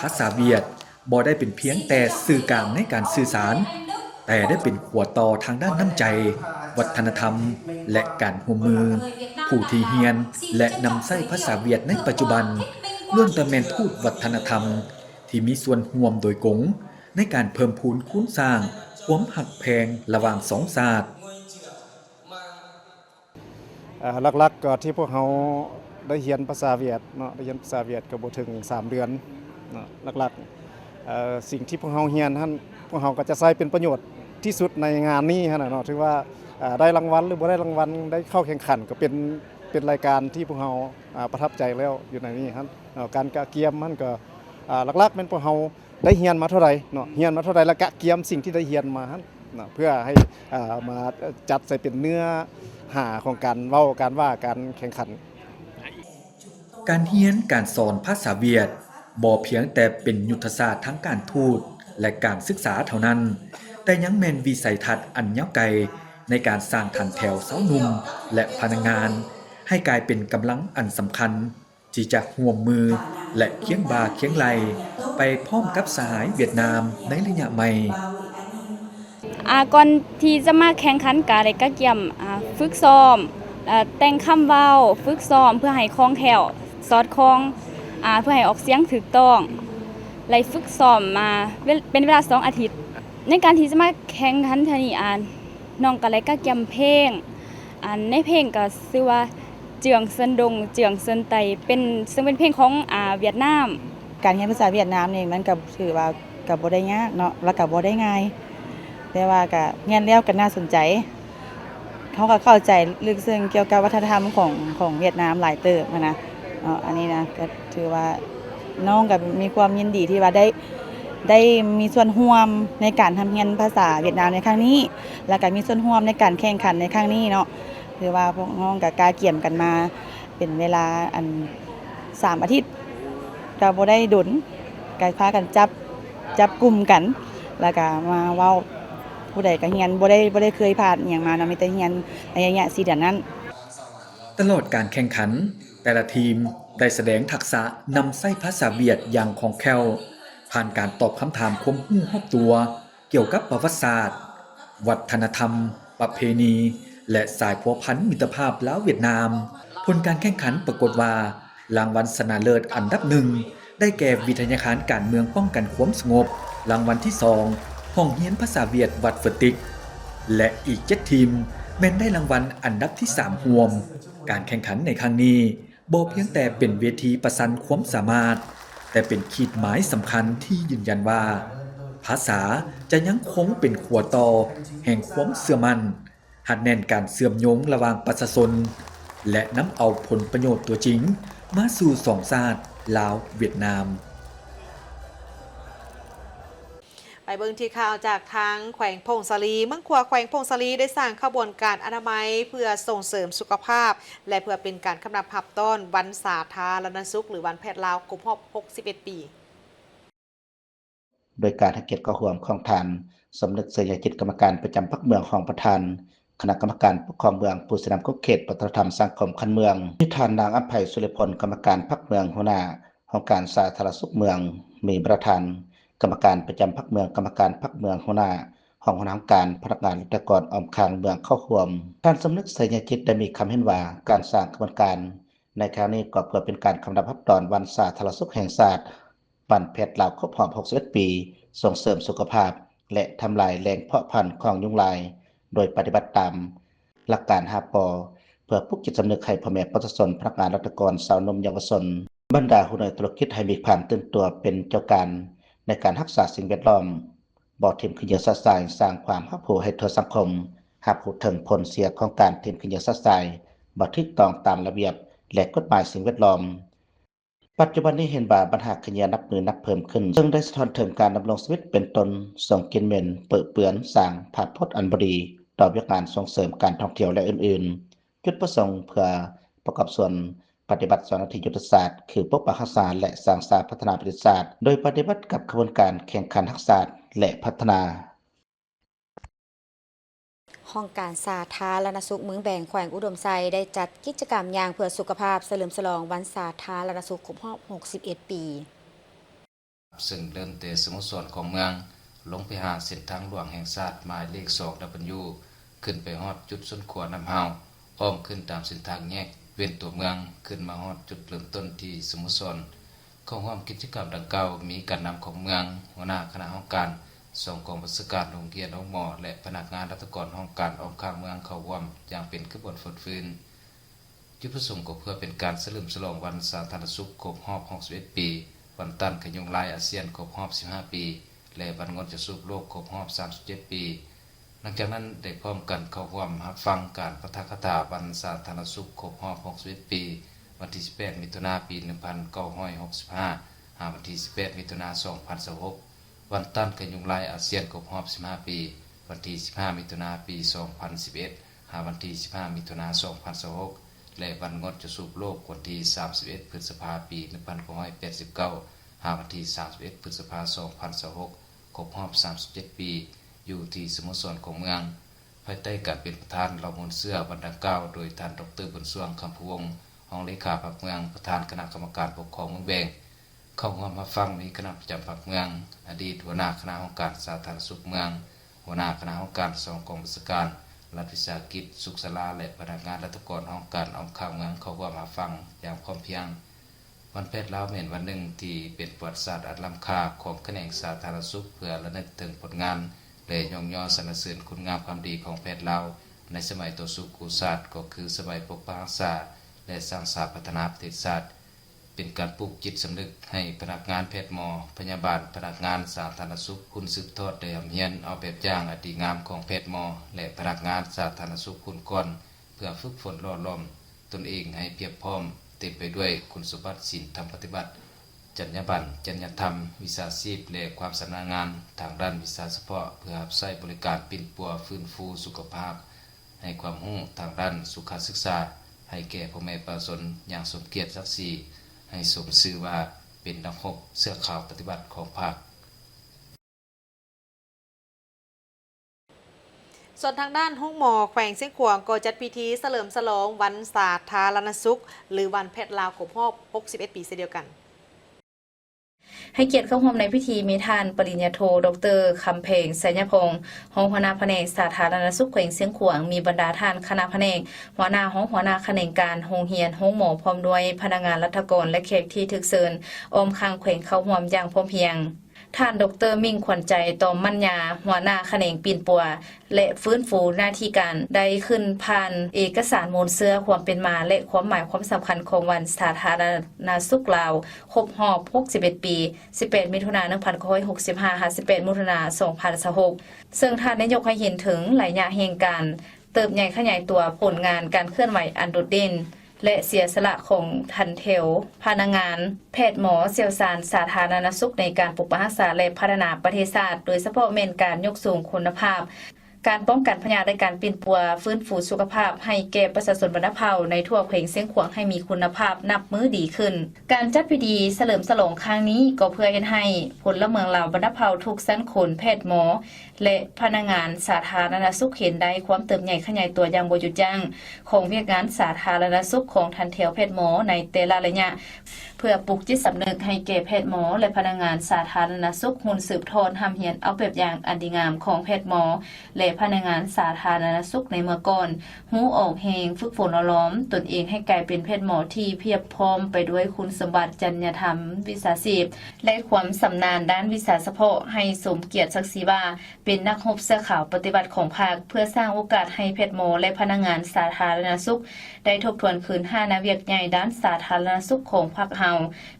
ภาษาเวียดบ่ได้เป็นเพียงแต่สื่อกลางในการสื่อสารแต่ได้เป็นขั้วต่อทางด้านน้ำใจวัฒนธรรมและการร่วมมือผู้ที่เรียนและนำใช้ภาษาเวียดในปัจจุบันล้วนแต่แม่นทูตวัฒนธรรมที่มีส่วนร่วมโดยกงในการเพิ่มพูนคูณสร้างความหักแพงระหว่างสองชาติหลักๆก็ที่พวกเขาได้เรียนภาษาเวียดเนาะได้เรียนภาษาเวียดก็บ่ถึง3เดือนเนาะหลักๆสิ่งที่พวกเขาเรียนท่านพวกเขาก็จะใช้เป็นประโยชน์ที่สุดในงานนี้เนาะถือว่าได้รางวัลหรือบ่ได้รางวัลได้เข้าแข่งขันก็เป็นรายการที่พวกเขาประทับใจแล้วอยู่ในนี้ครับการกะเกียมมันก็หลักๆเป็นพวกเขาได้เรียนมาเท่าไหร่เนาะเรียนมาเท่าไหร่แล้วกะเกียมสิ่งที่ได้เรียนมาเนาะเพื่อให้มาจัดใส่เป็นเนื้อหาของการเว้าการว่าการแข่งขันการเรียนการสอนภาษาเวียดบ่เพียงแต่เป็นยุทธศาสตร์ทั้งการทูตและการศึกษาเท่านั้นแต่ยังแม่นวิสัยทัศน์อันยาวไกลในการสร้างฐานแถวสาวหนุ่มและพนักงานให้กลายเป็นกำลังอันสำคัญที่จะร่วมมือและเคียงบ่าเคียงไหลไปพร้อมกับสหายเวียดนามในระยะใหม่ก่อนที่จะมาแข่งขันก็ได้กะเกียมฝึกซ้อมแต่งคำเว้าฝึกซ้อมเพื่อให้คล่องแคล่วสอดคล้องเพื่อให้ออกเสียงถูกต้อง ไล่ฝึกซ้อมมาเป็นเวลา2 อาทิตย์ ในการที่จะมาแข่งขันเทอนี้น้องก็เลยก็เตรียมเพลงในเพลงก็ชื่อว่าเจืองเซินดงเจืองเซินไตซึ่งเป็นเพลงของเวียดนาม การเรียนภาษาเวียดนามนี่มันก็ถือว่าก็บ่ได้ยากเนาะแล้วก็บ่ได้ง่ายแต่ว่าก็เรียนแล้วก็น่าสนใจเขาก็เข้าใจลึกซึ้งเกี่ยวกับวัฒนธรรมของเวียดนามหลายเติบนะอันนี้นะก็ถือว่าน้องก็มีความยินดีที่ว่าได้มีส่วนร่วมในการทำเรียนภาษาเวียดนามในครั้งนี้ แล้วก็มีส่วนร่วมในการแข่งขันในครั้งนี้เนาะถือว่าพวกน้องก็กล้าเกี่ยมกันมาเป็นเวลา3 อาทิตย์ก็บ่ได้ดุนก็พากันจับกลุ่มกัน แล้วก็มาเว้าผู้ใดก็เรียนบ่ได้เคยผ่านอิหยังมาเนาะมีแต่เรียนระยะ4 เดือนนั้น ตลอดการแข่งขัน แต่ละทีมได้แสดงทักษะนำไส้ภาษาเวียดอย่างคล่องแคล่วผ่านการตอบคำถามความรู้รอบตัว เกี่ยวกับประวัติศาสตร์ วัฒนธรรม ประเพณี และสายพัวพันมิตรภาพลาวเวียดนาม ผลการแข่งขันปรากฏว่ารางวัลชนะเลิศอันดับ1ได้แก่วิทยาคารการเมืองป้องกันความสงบรางวัลที่2ห้องเรียนภาษาเวียดวัดเฟอร์ติกและอีก7ทีมแม้นได้รางวัลอันดับที่3รวมการแข่งขันในครั้งนี้บ่เพียงแต่เป็นเวทีประชันความสามารถแต่เป็นขีดหมายสำคัญที่ยืนยันว่าภาษาจะยังคงเป็นขัวต่อแห่งความเชื่อมั่นหัดแน่นการเชื่อมโยงระหว่างประชาชนและนำเอาผลประโยชน์ตัวจริงมาสู่สองชาติลาวเวียดนาม ไปเบิ่งที่ข่าวจากทางแขวงพงศาลีเมืองขัวแขวงพงศาลีได้สร้างขบวนการอนามัยเพื่อส่งเสริมสุขภาพและเพื่อเป็นการกำนับพับต้อนวันสาธารณสุขหรือวันแพทย์ลาวครบรอบ61 ปี โดยการให้เกียรติกระหวมของทานสมนึกเสยจิตกรรมการประจำพรรคเมืองของประธานคณะกรรมการปกครองเมืองผู้สนำกุ๊กเขตวัฒนธรรมสังคมคันเมืองที่ทานนางอัมไพสุริพลกรรมการพรรคเมืองหัวหน้าของการสาธารณสุขเมืองมีประธานกรรมการประจำพรรคเมืองกรรมการพรรคเมืองหัวหน้าของคณะกรรมการพนักงานนิติกรออมคางเมืองเข้าร่วมท่านสมนึกเสยจิตได้มีคำเห็นว่าการสร้างกระบวนการในครั้งนี้ก็เพื่อเป็นการกำนับพับตอนวันสาธารณสุขแห่งชาติวันแพทย์ลาวครบรอบ61 ปีส่งเสริมสุขภาพและทำลายแหล่งเพาะพันธุ์ของยุงลายโดยปฏิบัติตามหลักการ5 ป.เพื่อปลุกจิตสำนึกให้พ่อแม่ประชาชนพนักงานรัฐกรสาวนมเยาวชนบรรดาผู้ในธุรกิจให้มีความตื่นตัวเป็นเจ้าการในการรักษาสิ่งแวดล้อมบ่ทิ่มขยะสะสายสร้างความรับรู้ให้ทั่วสังคมหากพูดถึงผลเสียของการทิ่มขยะสะสายบ่ถูกต้องตามระเบียบและกฎหมายสิ่งแวดล้อมปัจจุบันนี้เห็นว่าปัญหาขยะนับมือนับเพิ่มขึ้นซึ่งได้สะท้อนถึงการดำรงชีวิตเป็นตนส่งกลิ่นเหม็นเปื้อนเปื้อนสร้างภาพพจน์อันบ่ดีต่อวิการส่งเสริมการท่องเที่ยวและอื่นๆจุดประสงค์เพื่อประกอบส่วนปฏิบัติ2 นาทียุทธศาสตร์คือปกปักรักษาและสร้างสรรค์พัฒนาประวัติศาสตร์โดยปฏิบัติกับกระบวนการแข่งขันทักษะและพัฒนาห้องการสาธารณสุขเมืองแบงแขวงอุดมไซได้จัดกิจกรรมอย่างเพื่อสุขภาพเฉลิมฉลองวันสาธารณสุขครบรอบ61 ปีซึ่งเริ่มแต่สโมสรของเมืองลงไปหาเส้นทางหลวงแห่งชาติหมายเลข2Wขึ้นไปฮอดจุดส้นขวน้ำเฮาอ้อมขึ้นตามเส้นทางแยกเว้นตัวเมืองขึ้นมาฮอดจุดเริ่มต้นที่สโมสรเข้าร่วมกิจกรรมดังกล่าวมีการนำของเมืองหัวหน้าคณะห้องการส่งกองบัญชาการโรงเรียนห้องหมอและพนักงานรัฐกรห้องการออมข้างเมืองเข้าร่วมอย่างเป็นขบวนฝึกฟื้นจุดประสงค์ก็เพื่อเป็นการเฉลิมฉลองวันสาธารณสุขครบรอบ61 ปีวันต้านขยุงลายอาเซียนครบรอบ15 ปีและวันงดจะสูบโลกครบรอบ37 ปีหลังจากนั้นได้พร้อมกันเข้าร่วมรับฟังการปาฐกถาวันสาธารณสุขครบรอบ61 ปีวันที่18 มิถุนายน ปี 1965 วันที่18 มิถุนายน 2026วันต้านขยุงลายอาเซียนครบรอบ15 ปีวันที่15 มิถุนายน ปี 2011 วันที่15 มิถุนายน 2026และวันงดจะสูบโลกวันที่31 พฤษภาคม ปี 1989 วันที่31 พฤษภาคม 2026ครบรอบ37 ปีอยู่ที่สโมสรของเมืองภายใต้การเป็นประธานเรามนเสื้อวันดังกล่าวโดยท่านดร.บุญสวงคำพวงรองเลขาพรรคเมืองประธานคณะกรรมการปกครองเมืองแบงเข้าร่วมรับฟังมีคณะประจำพรรคเมืองอดีตหัวหน้าคณะองค์การสาธารณสุขเมืองหัวหน้าคณะองค์การสองกองบัญชาการรัฐวิสาหกิจสุขศาลาและพนักงานรัฐกรองค์การออมข้างเมืองเข้าร่วมรับฟังอย่างพร้อมเพรียงว วันแพทย์ลาวแม่นวันหนึ่งที่เป็นประวัติศาสตร์อันล้ำค่าของแขนงสาธารณสุขเพื่อระลึกถึงผลงานและยกย่อสรรเสริญคุณงามความดีของแพทย์ลาวในสมัยต่อสู้กู้ชาติก็คือสมัยปกปักรักษาและสร้างสรรค์พัฒนาประเทศชาติเป็นการปลูกจิตสำนึกให้พนักงานแพทย์หมอพยาบาลพนักงานสาธารณสุขคุณสืบทอดได้เรียนเอาแบบอย่างอดีงามของแพทย์หมอและพนักงานสาธารณสุขคุณก่อนเพื่อฝึกฝนหล่อหลอมตนเองให้เพียบพร้อมเต็มไปด้วยคุณสมบัติศีลธรรมปฏิบัติจรรยาบรรณจรรยธรรมวิชาชีพและความชำนาญงานทางด้านวิชาเฉพาะเพื่อรับใช้บริการปิ่นปัวฟื้นฟูสุขภาพให้ความรู้ทางด้านสุขศึกษาให้แก่พ่อแม่ประชาชนอย่างสมเกียรติศักดิ์ศรีให้สมชื่อว่าเป็นนักรบเสื้อขาวปฏิบัติของภาค ส่วนทางด้านห้องหมอแขวงเสียงขวางก็จัดพิธีเฉลิมฉลองวันสาธารณสุขหรือวันแพทย์ลาวครบรอบ61 ปีเช่นเดียวกันให้เกียรติเข้าร่วมในพิธีมีท่านปริญญาโทดร.คำเพงสัญญพงศ์รองหัวหน้าแผนกสาธารณสุขแขวงเสียงขวางมีบรรดาท่านคณะแผนกหัวหน้าแขนงการโรงเรียนโรงหมอพร้อมด้วยพนักงานรัฐกรและแขกที่ถึกเชิญอมข้างแขวงเข้าร่วมอย่างพร้อมเพรียงท่านดร.มิ่งขวัญใจตอมมัญญาหัวหน้าแขนงปีนปัวและฟื้นฟูหน้าที่การได้ขึ้นผ่านเอกสารมูลเสื้อความเป็นมาและความหมายความสำคัญของวันสาธารณสุขลาวครบรอบ61 ปี 18 มิถุนายน 1965 18 มิถุนายน 2026 ซึ่งท่านได้ยกให้เห็นถึงหลายอย่างแห่งการเติบใหญ่ขยายตัวผลงานการเคลื่อนไหวอันโดดเด่นและเสียสละของทันเทวพนักงานแพทย์หมอเชี่ยวชาญสาธารณสุขในการปกปักรักษาและพัฒนาประเทศชาติโดยเฉพาะเม่นการยกสูงคุณภาพการป้องกันพยาธิและการปิ่นปัวฟื้นฟูสุขภาพให้แก่ประชาชนบรรเผาในทั่วแขวงเสียงขวางให้มีคุณภาพนับมื้อดีขึ้นการจัดพิธีเฉลิมฉลองครั้งนี้ก็เพื่อให้พลเมืองลาวบรรเผาทุกชั้นคนแพทย์หมอและพนักงานสาธารณสุขเห็นได้ความเติบใหญ่ขยายตัวอย่างบ่หยุดยั้งของเวียกงานสาธารณสุขของทันเทวแพทย์หมอในแต่ละระยะเพื่อปลุกจิตสำนึกให้แก่แพทย์หมอและพนักงานสาธารณสุขหุ่นสืบทอดทำเหียนเอาแบบอย่างอันดีงามของแพทย์หมอและพนักงานสาธารณสุขในเมื่อก่อนหูออกแหงฝึกฝนล้อมตนเองให้กลายเป็นแพทย์หมอที่เพียบพร้อมไปด้วยคุณสมบัติจรรยธรรมวิชาชีพและความสำนาญด้านวิชาเฉพาะให้สมเกียรติศักดิ์ศรีว่าเป็นนักรบเสื้อขาวปฏิบัติของภาคเพื่อสร้างโอกาสให้แพทย์หมอและพนักงานสาธารณสุขได้ทบทวนคืน5นาเวียกใหญ่ด้านสาธารณสุขของภาคเฮา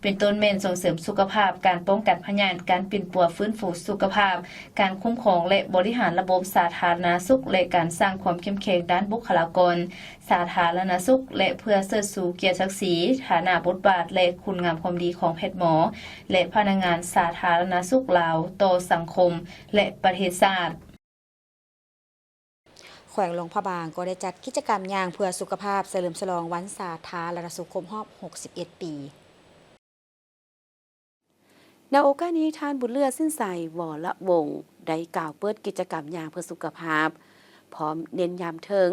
เป็นต้นเมนส่งเสริมสุขภาพการป้องกันพยาธิการปิ่นปัวฟื้นฟูสุขภาพการคุ้มครองและบริหารระบบสาธารณสุขและการสร้างความเข้มแข็งด้านบุคลากรสาธารณสุขและเพื่อเสริมสู่เกียรติศักดิ์ศรีฐานะบทบาทและคุณงามความดีของแพทย์หมอและพนักงานสาธารณสุขลาวต่อสังคมและประเทศชาติแขวงหลวงพระบางก็ได้จัดกิจกรรมอย่างเพื่อสุขภาพเฉลิมฉลองวันสาธารณสุขครบรอบ61 ปีในโอกาสนี้ท่านบุญเลือสิ้นใสวรวงศ์ได้กล่าวเปิดกิจกรรมอย่างเพื่อสุขภาพพร้อมเน้นย้ำถึง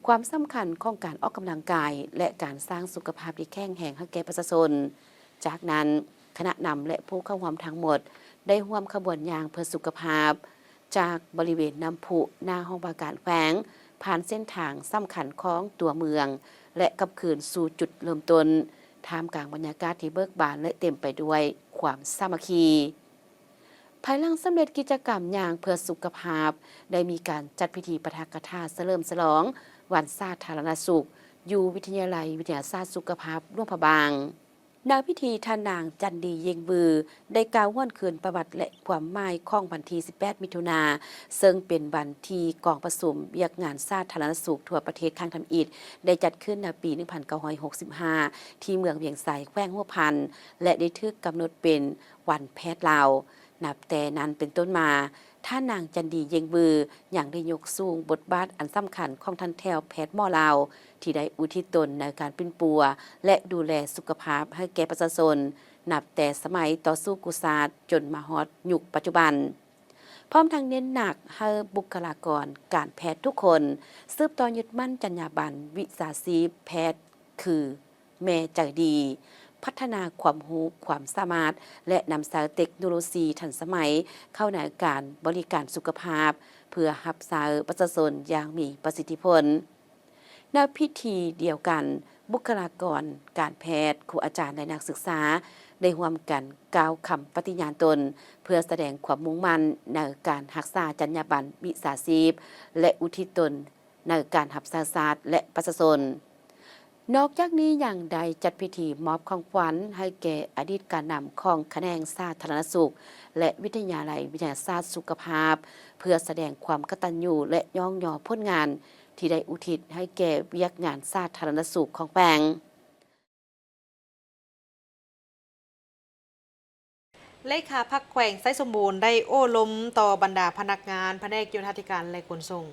ความสำคัญของการออกกำลังกายและการสร้างสุขภาพที่แข็งแรงให้แก่ประชาชนจากนั้นคณะนำและผู้เข้าร่วมทั้งหมดได้ร่วมขบวนอย่างเพื่อสุขภาพจากบริเวณน้ำพุหน้าห้องว่าการแขวงผ่านเส้นทางสำคัญของตัวเมืองและกลับคืนสู่จุดเริ่มต้นท่ามกลางบรรยากาศที่เบิกบานและเต็มไปด้วยความสามัคคีภายหลังสำเร็จกิจกรรมอย่างเพื่อสุขภาพได้มีการจัดพิธีปาฐกถาเฉลิมฉลองวันสาธารณสุขอยู่วิทยาลัยวิทยาศาสตร์สุขภาพหลวงพระบางนางพิธีท่านนางจันดีเยงบือได้กล่าวว่อนคืนประวัติและความหมายของวันที่18 มิถุนายนซึ่งเป็นวันที่กองประชุมเวียกงานสาธารณสุขทั่วประเทศครั้งทำอิฐได้จัดขึ้นในปี 1965 ที่เมืองเวียงไสแขวงหัวพันและได้ถูกกำหนดเป็นวันแพทย์ลาวนับแต่นั้นเป็นต้นมาท่านนางจันดีเยงบืออย่างได้ยกสูงบทบาทอันสำคัญของทันแถวแพทย์หมอลาวที่ได้อุทิศตนในการปิ่นปัวและดูแลสุขภาพให้แก่ประชาชนนับแต่สมัยต่อสู้กุศลจนมาฮอดยุคปัจจุบันพร้อมทั้งเน้นหนักให้บุคลากรการแพทย์ทุกคนสืบต่อยึดมั่นจรรยาบรรณวิชาชีพแพทย์คือแม่ใจดีพัฒนาความรู้ความสามารถและนำสารเทคโนโลยีทันสมัยเข้าในการบริการสุขภาพเพื่อรับสารประชาชนอย่างมีประสิทธิผล ณพิธีเดียวกันบุคลากรการแพทย์ครูอาจารย์และนักศึกษาได้ร่วมกันกล่าวคำปฏิญาณตนเพื่อแสดงความมุ่งมั่นในการรักษาจรรยาบรรณวิชาชีพและอุทิศตนในการรับใช้ชาติและประชาชนนอกจากนี้ยังได้จัดพิธีมอบของขวัญให้แก่อดีตการนำของแขนงสาธารณสุขและวิทยาลัยวิทยาศาสตร์สุขภาพเพื่อแสดงความกตัญญูและย่องยอผลงานที่ได้อุทิศให้แก่เวียกงานสาธารณสุขของแปลงเลขาพักแขวงไซสมบูรณ์ได้โอ้ล้มต่อบรรดาพนักงานแผนกโยธาธิการและขนส่ง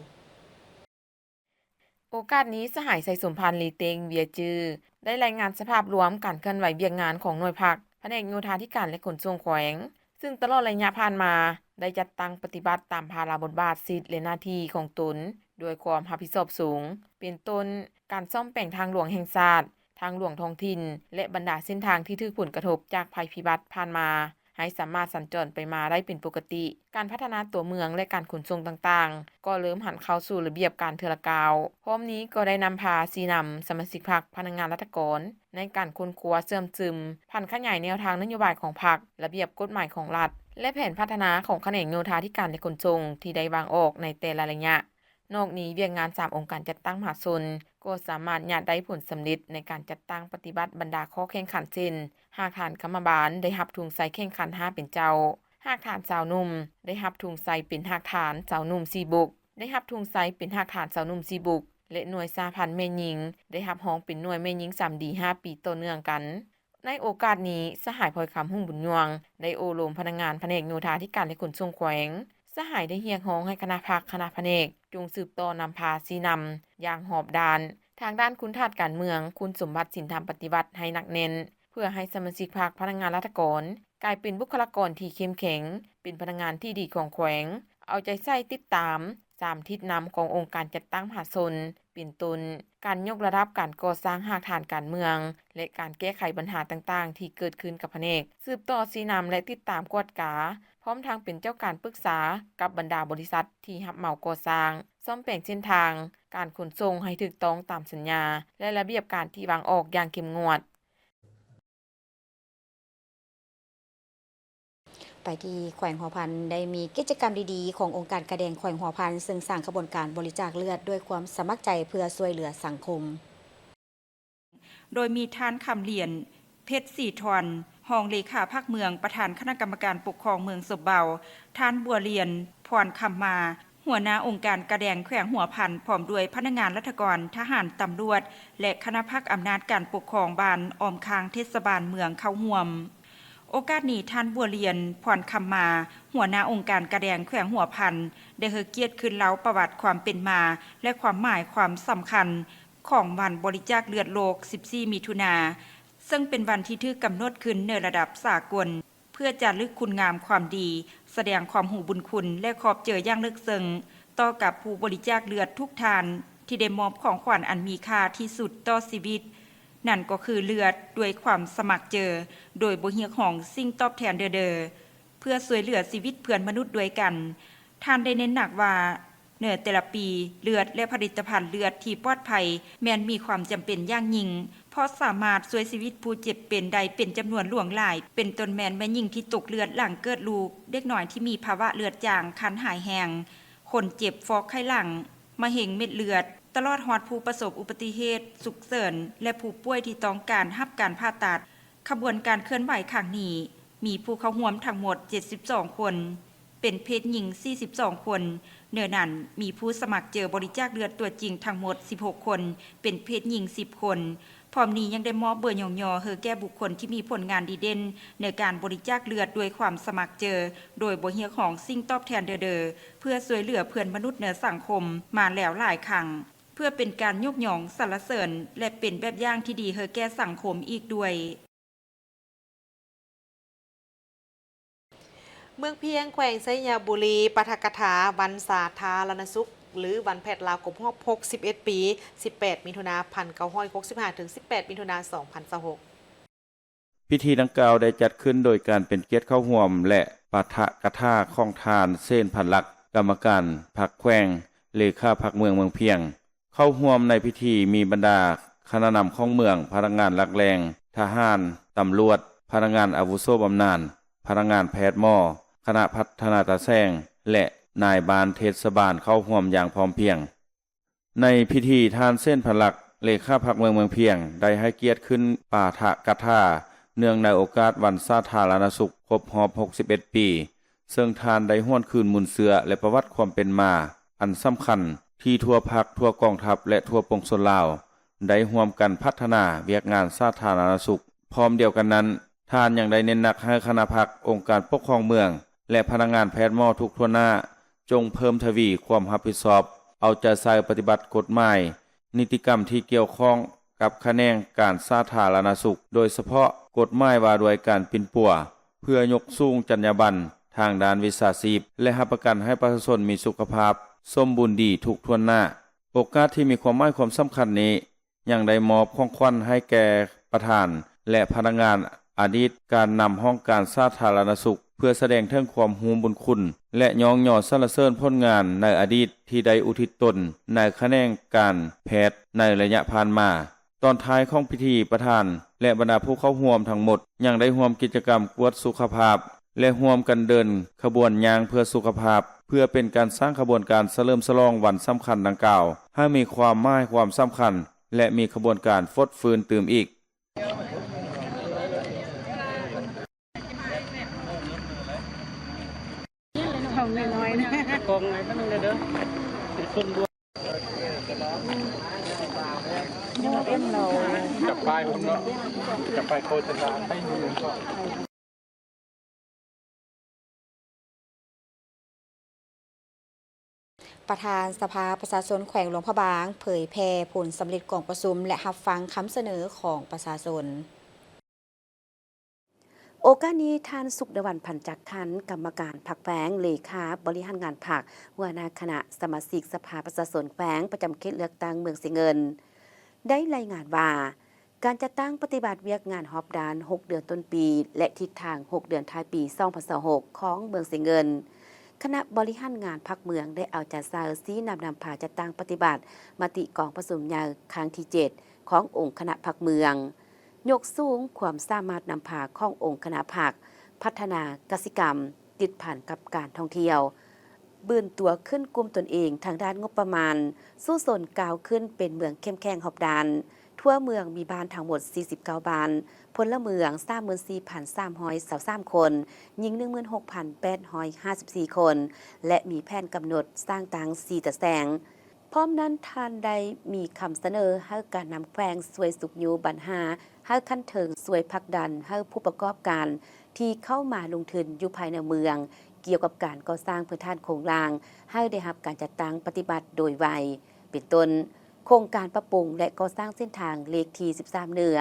โอกาสนี้สหายไซสมพันธ์ลีเตงเวียจือได้รายงานสภาพรวมการเคลื่อนไหวเวียกงานของหน่วยพักแผนกโยธาธิการและขนส่งแขวงซึ่งตลอดระยะผ่านมาได้จัดตั้งปฏิบัติตามภาระบทบาทสิทธิและหน้าที่ของตนด้วยความรับผิดชอบสูงเป็นต้นการซ่อมแปลงทางหลวงแห่งชาติทางหลวงท้องถิ่นและบรรดาเส้นทางที่ถูกผลกระทบจากภัยพิบัติผ่านมาให้สามารถสัญจรไปมาได้เป็นปกติการพัฒนาตัวเมืองและการขนส่งต่างๆก็เริ่มหันเข้าสู่ระเบียบการเทื่อละกาวพร้อมนี้ก็ได้นำพาชี้นำสมาชิกพรรคพนักงานราชการในการค้นคว้าเสริมซึมพันขยายแนวทางนโยบายของพรรคระเบียบกฎหมายของรัฐและแผนพัฒนาของแขนงโยธาธิการและขนส่งที่ได้วางออกในแต่ละระยะนอกนี้เวียกงาน3องค์การจัดตั้งมหาชนก็สามารถญาติได้ผลสำเร็จในการจัดตั้งปฏิบัติบรรดาข้อแข่งขันเช่นหากฐานกรรมบาลได้รับทุนใส่แข่งขัน5เป็นเจ้าหากฐานสาวนุ่มได้รับทุนใส่เป็นหากฐานสาวนุ่ม4บุกได้รับทุนใส่เป็นหากฐานสาวนุ่ม4บุกและหน่วยสหพันธ์แม่หญิงได้รับรองเป็นหน่วยแม่หญิง3ดี5ปีต่อเนื่องกันในโอกาสนี้สหายพลอยคำหุ่งบุญยวงได้โอโลมพนักงานแผนกโยธาธิการและขนส่งแขวงสหายได้เรียกร้องให้คณะพรรคคณะแผนกจงสืบต่อนำพาชี้นำอย่างหอบด้านทางด้านคุณธาตุการเมืองคุณสมบัติศีลธรรมปฏิบัติให้หนักแน่นเพื่อให้สมาชิกพรรคพนักงานราชการกลายเป็นบุคลากรที่เข้มแข็งเป็นพนักงานที่ดีของแขวงเอาใจใส่ติดตาม3ทิศนำขององค์การจัดตั้งมหาชนเป็นต้นการยกระดับการก่อสร้างหากฐานการเมืองและการแก้ไขปัญหาต่างๆที่เกิดขึ้นกับแผนกสืบต่อชี้นำและติดตามกวดกาพร้อมทางเป็นเจ้าการปรึกษากับบรรดาบริษัทที่รับเหมาก่อสร้างซ่อมแปลงเส้นทางการขนส่งให้ถูกต้องตามสัญญาและระเบียบการที่วางออกอย่างเข้มงวดไปที่แขวงหัวพันได้มีกิจกรรมดีๆขององค์การกระแดงแขวงหัวพันซึ่งสร้างกระบวนการบริจาคเลือดด้วยความสมัครใจเพื่อช่วยเหลือสังคมโดยมีท่านคำเหรียญเพชรศรีทรรองเลขาภาคเมืองประธานคณะกรรมการปกครองเมืองสบเบาท่านบัวเรียนพรคำมาหัวหน้าองค์การกระแดงแขวงหัวพันพร้อมด้วยพนักงานราชการทหารตำรวจและคณะพักอำนาจการปกครองบ้านอ้อมคางเทศบาลเมืองเข้าร่วมโอกาสนี้ท่านบัวเรียนพรคำมาหัวหน้าองค์การกระแดงแขวงหัวพันได้เฮเกียรติขึ้นเล่าประวัติความเป็นมาและความหมายความสำคัญของวันบริจาคเลือดโลก14มิถุนายนซึ่งเป็นวันที่ถูกกำหนดขึ้นในระดับสากลเพื่อจารึกคุณงามความดีแสดงความหูบุญคุณและขอบเจออย่างลึกซึ้งต่อกับผู้บริจาคเลือดทุกท่านที่ได้มอบของขวัญอันมีค่าที่สุดต่อชีวิตนั่นก็คือเลือดด้วยความสมัครเจอโดยบ่เรียกร้องสิ่งตอบแทนเด้อเพื่อช่วยเหลือชีวิตเพื่อนมนุษย์ด้วยกันท่านได้เน้นหนักว่าในแต่ละปีเลือดและผลิตภัณฑ์เลือดที่ปลอดภัยแม้นมีความจำเป็นอย่างยิ่งเพราะสามารถช่วยชีวิตผู้เจ็บเป็นได้เป็นจำนวนหลวงหลายเป็นต้นแม่นแม่หญิงที่ตกเลือดหลังเกิดลูกเด็กน้อยที่มีภาวะเลือดจางคันหายแห้งคนเจ็บฟอกไข้หลังมะเร็งเม็ดเลือดตลอดฮอดผู้ประสบอุบัติเหตุฉุกเฉินและผู้ป่วยที่ต้องการรับการผ่าตัดขบวนการเคลื่อนไหวครั้งนี้มีผู้เข้าร่วมทั้งหมด72คนเป็นเพศหญิง42คนเนื้อนั้นมีผู้สมัครเจอบริจาคเลือดตัวจริงทั้งหมด16คนเป็นเพศหญิง10คนพร้อมนี้ยังได้มอบเบอร์ย่อๆเฮอแก่บุคคลที่มีผลงานดีเด่นในการบริจาคเลือดด้วยความสมัครเจอโดยบ่เรียกร้องสิ่งตอบแทนเด้อเพื่อช่วยเหลือเพื่อนมนุษย์ในสังคมมาแล้วหลายครั้งเพื่อเป็นการยกย่องสรรเสริญและเป็นแบบอย่างที่ดีเฮอแก่สังคมอีกด้วยเมืองเพียงแขวงไซยบุรีปาฐกถาวันสาธารณสุขหรือวันแพทย์ลาวครบรอบ61ปี18มิถุนายน1965ถึง18มิถุนายน2026พิธีดังกล่าวได้จัดขึ้นโดยการเป็นเกียรติเข้าร่วมและปาฐกถาของทานเส้นพันลักษณ์กรรมการพรรคแขวงเลขาพรรคเมืองเพียง เข้าร่วมในพิธีมีบรรดาคณะนำของเมืองพนักงานหลักแรงทหารตำรวจพนักงานอาวุโสบำนาญพนักงานแพทย์หมอคณะพัฒนาตาแซงและนายบานเทศบาลเข้าร่วมอย่างพร้อมเพรียงในพิธีทานเส้นผลักเลขาพรรคเมืองเพียงได้ให้เกียรติขึ้นปาฐกถาเนื่องในโอกาสวันสาธารณสุขครบรอบ61 ปีซึ่งทานได้ห้วนคืนมุนเสือและประวัติความเป็นมาอันสำคัญที่ทั่วภาคทั่วกองทัพและทั่วปวงชนลาวได้ร่วมกันพัฒนาเวียกงานสาธารณสุขพร้อมเดียวกันนั้นท่านยังได้เน้นหนักให้คณะพรรคองค์การปกครองเมืองและพนักงานแพทย์หมอทุกทั่วหน้าจงเพิ่มทวีความรับผิดชอบเอาใจใส่ปฏิบัติกฎหมายนิติกรรมที่เกี่ยวข้องกับแขนงการสาธารณสุขโดยเฉพาะกฎหมายว่าด้วยการปิ่นปัวเพื่อยกสูงจรรยาบรรณทางด้านวิชาชีพและรับประกันให้ประชาชนมีสุขภาพสมบูรณ์ดีทุกทั่วหน้าโอกาสที่มีความหมายความสำคัญนี้ยังได้มอบของขวัญให้แก่ประธานและพนักงานอดีตการนำห้องการสาธารณสุขเพื่อแสดงถึงความรู้บุญคุณและยองยอสรรเสริญผลงานในอดีตที่ได้อุทิศตนในแขนงการแพทย์ในระยะผ่านมาตอนท้ายของพิธีประธานและบรรดาผู้เข้าร่วมทั้งหมดยังได้ร่วมกิจกรรมกวดสุขภาพและร่วมกันเดินขบวนยางเพื่อสุขภาพเพื่อเป็นการสร้างขบวนการเฉลิมฉลองวันสำคัญดังกล่าวให้มีความหมายความสำคัญและมีขบวนการฟดฟื้นตื่มอีกน้อยๆนะกองไงมันเด้อคนรวยเราจับปลายผมเนาะจับปลายโคตรจะให้ดูก่อนประธานสภาประชาชนแขวงหลวงพระบางเผยแพร่ผลสำเร็จกองประชุมและรับฟังคำเสนอของประชาชนโอกาสนี้ท่านสุขดวันพันจักขันกรรมการพรรคแขวงเลขาบริหารงานพรรคหัวหน้าคณะสมาชิกสภาประชาชนแขวงประจำเขตเลือกตั้งเมืองสิเงินได้รายงานว่าการจัดตั้งปฏิบัติเวียกงานฮอบดาน6 เดือนต้นปีและทิศทาง6 เดือนท้ายปี2026ของเมืองสิเงินคณะบริหารงานพรรคเมืองได้เอาใจใส่ชี้นำพาจัดตั้งปฏิบัติมติกองประชุมใหญ่ครั้งที่7ขององค์คณะพรรคเมืองยกสูงความสามารถนำพาขององค์คณะพรรคพัฒนากสิกรรมติดผ่านกับการท่องเที่ยวบืนตัวขึ้นกลุ่มตนเองทางด้านงบประมาณสู้สนกาวขึ้นเป็นเมืองเข้มแข็งหอบดานทั่วเมืองมีบ้านทั้งหมด49บ้านพลเมือง 34,323 คนหญิง 16,854 คนและมีแผนกำหนดสร้างต่าง4ตะแสงพร้อมนั้นท่านได้มีคำเสนอให้การนำแขวงสวยสุขอยู่บัญหาให้ขั้นเถิงสวยพักดันให้ผู้ประกอบการที่เข้ามาลงทุนอยู่ภายในเมืองเกี่ยวกับการก่อสร้างพื้นฐานโครงสร้างให้ได้รับการจัดตั้งปฏิบัติโดยไวเป็นต้นโครงการปรับปรุงและก่อสร้างเส้นทางเลขที่13เหนือ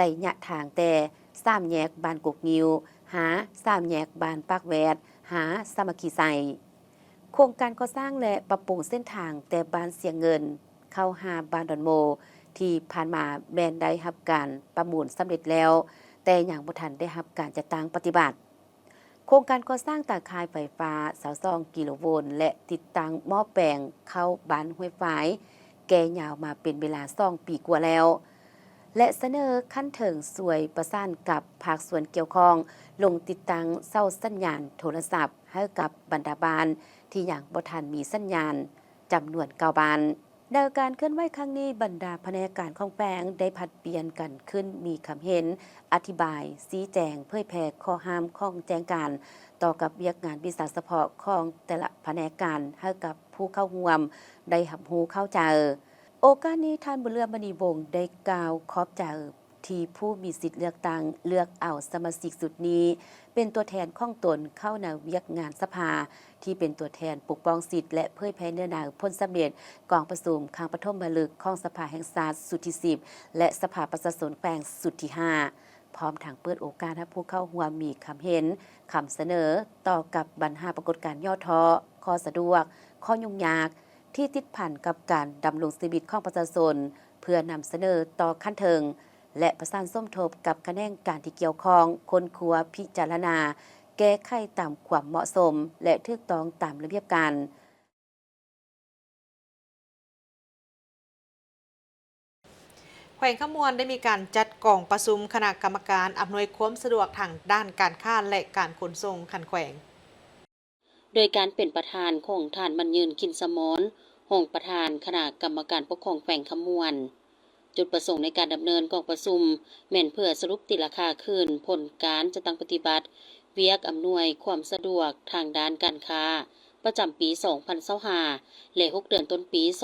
ระยะทางแต่3แยกบ้านกกงิวหา3แยกบ้านปากแวดหาสามัคคีไซโครงการก่อสร้างและปรับปรุงเส้นทางแต่บ้านเสียงเงินเข้าหาบ้านดอนโมที่ผ่านมาแม่นได้รับการประมูลสำเร็จแล้วแต่ยังบ่ทันได้รับการจัดตั้งปฏิบัติโครงการก่อสร้างตาข่ายไฟฟ้า22กิโลโวลต์และติดตั้งหม้อแปลงเข้าบ้านห้วยฝายแก่ยาวมาเป็นเวลา2 ปีกว่าแล้วและเสนอขั้นเถิงสวยประสานกับภาคส่วนเกี่ยวข้องลงติดตั้งเสาสัญญาณโทรศัพท์ให้กับบรรดาบ้านที่ยังบ่ทันมีสัญญาณจำนวน9บ้านในการเคลื่อนไหวครั้งนี้บรรดาพนักงานของแขวงได้ผัดเปลี่ยนกันขึ้นมีคำเห็นอธิบายชี้แจงเผยแพร่ข้อห้ามข้องแจ้งการต่อกับเวียกงานวิสาเฉพาะของแต่ละแผนกการให้กับผู้เข้าร่วมได้รับรู้เข้าใจโอกาสนี้ท่านบุญเรืองมณีวงศ์ได้กล่าวขอบใจที่ผู้มีสิทธิ์เลือกตั้งเลือกเอาสมาชิกสุดนี้เป็นตัวแทนของตนเข้าในเวียกงานสภาที่เป็นตัวแทนปกป้องสิทธิ์และเผยแพร่เนื้อหาผลสำเร็จกองประชุมครั้งปฐมฤกษ์ของสภาแห่งชาติสุดที่10และสภาประชาชนแขวงสุดที่5พร้อมทางเปิดโอกาสให้ผู้เข้าร่วมมีคำเห็นคำเสนอต่อกับปัญหาปรากฏการณ์ย่อท้อข้อสะดวกข้อยุ่งยากที่ติดพันกับการดำรงชีวิตของประชาชนเพื่อนำเสนอต่อขั้นเทิงและประสานส้มทบกับคะแนนการที่เกี่ยวข้องค้นครัวพิจารณาแก้ไขตามความเหมาะสมและถูกต้องตามระเบียบการ แขวงขมวนได้มีการจัดกองประชุมคณะกรรมการอำนวยความสะดวกทางด้านการค้าและการขนส่งคันแขวงโดยการเป็นประธานของท่านบรรยืนกินสมรห้องประธานคณะกรรมการปกครองแขวงขมวน จุดประสงค์ในการดำเนินกองประชุมแม่นเพื่อสรุปติราคาคืนผลการจะตั้งปฏิบัติเวียกอำนวยความสะดวกทางด้านการค้าประจำปี 2025และ6 เดือนต้นปี 2026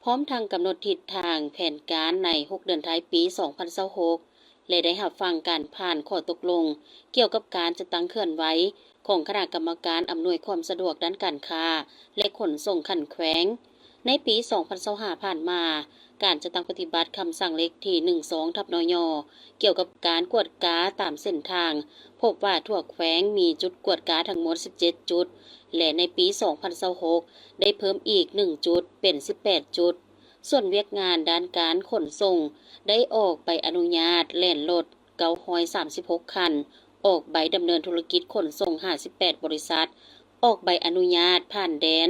พร้อมทางกำหนดทิศทางแผนการใน 6 เดือนท้ายปี 2026 และได้รับฟังการผ่านข้อตกลงเกี่ยวกับการจะตั้งเคลื่อนไหวของคณะกรรมการอำนวยความสะดวกด้านการค้าและขนส่งขันแขวงในปี 2025 ผ่านมาการจะตั้งปฏิบัติคำสั่งเล็กที่ 12 นย. เกี่ยวกับการกวดกาตามเส้นทางพบว่าทั่วแขวงมีจุดกวดกาทั้งหมด 17 จุดและในปี 2026 ได้เพิ่มอีก 1 จุดเป็น 18 จุดส่วนเวียกงานด้านการขนส่งได้ออกใบอนุญาตแล่นรถ936 คันออกใบดำเนินธุรกิจขนส่ง 58 บริษัทออกใบอนุญาตผ่านแดน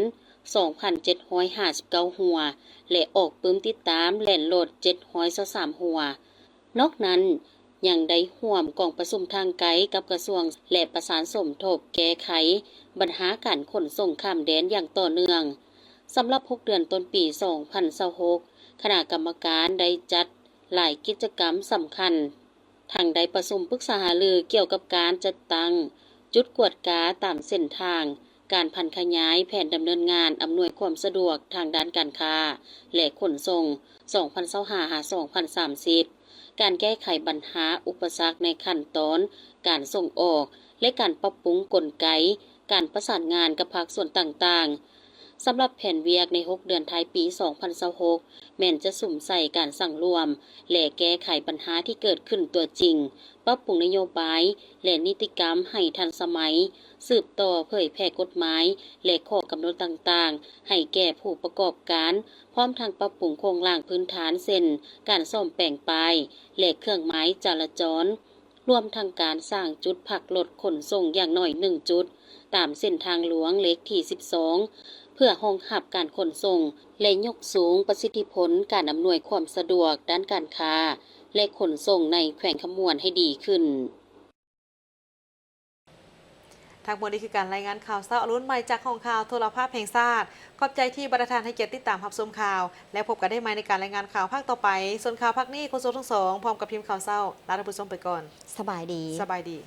2,759 หัวและออกปื้มติดตามแล่นรถ723 หัวนอกนั้นยังได้ร่วมกองประชุมทางไกลกับกระทรวงและประสานสมทบแก้ไขปัญหาการขนส่งข้ามแดนอย่างต่อเนื่องสำหรับ 6 เดือนต้นปี 2026 คณะกรรมการได้จัดหลายกิจกรรมสำคัญทางได้ประชุมปรึกษาหารือเกี่ยวกับการจัดตั้งจุดกวดกาตามเส้นทางการพันขยายแผนดำเนินงานอำนวยความสะดวกทางด้านการค้าและขนส่ง 2025-2030 การแก้ไขปัญหาอุปสรรคในขั้นตอนการส่งออกและการปรับปรุงกลไกการประสานงานกับภาคส่วนต่างๆสำหรับแผนเวียกใน 6 เดือนท้ายปี 2026 แม่นจะสุ่มใส่การสั่งรวมและแก้ไขปัญหาที่เกิดขึ้นตัวจริงปรับปรุงนโยบายและนิติกรรมให้ทันสมัยสืบต่อเผยแพร่กฎหมายและข้อกำหนดต่างๆให้แก่ผู้ประกอบการพร้อมทางปรับปรุงโครงสร้างพื้นฐานเส้นการซ่อมแปลงปลายและเครื่องหมายจราจรรวมทั้งการสร้างจุดพักรถขนส่งอย่างน้อย1จุดตามเส้นทางหลวงเลขที่ 12 เพื่อรองรับการขนส่งและยกสูงประสิทธิผลการอำนวยความสะดวกด้านการค้าและขนส่งในแขวงขมวนให้ดีขึ้นทางบนนี้คือการรายงานข่าวเช้าอรุณใหม่จากห้องข่าวโทรภาพแห่งชาติขอบใจที่ประธานให้เกียรติติดตามรับชมข่าวและพบกันได้ใหม่ในการรายงานข่าวภาคต่อไปส่วนข่าวภาคนี้โฆษกทั้งสองพร้อมกับทีมข่าวเช้าลาท่านผู้ชมไปก่อนสบายดีสบายดี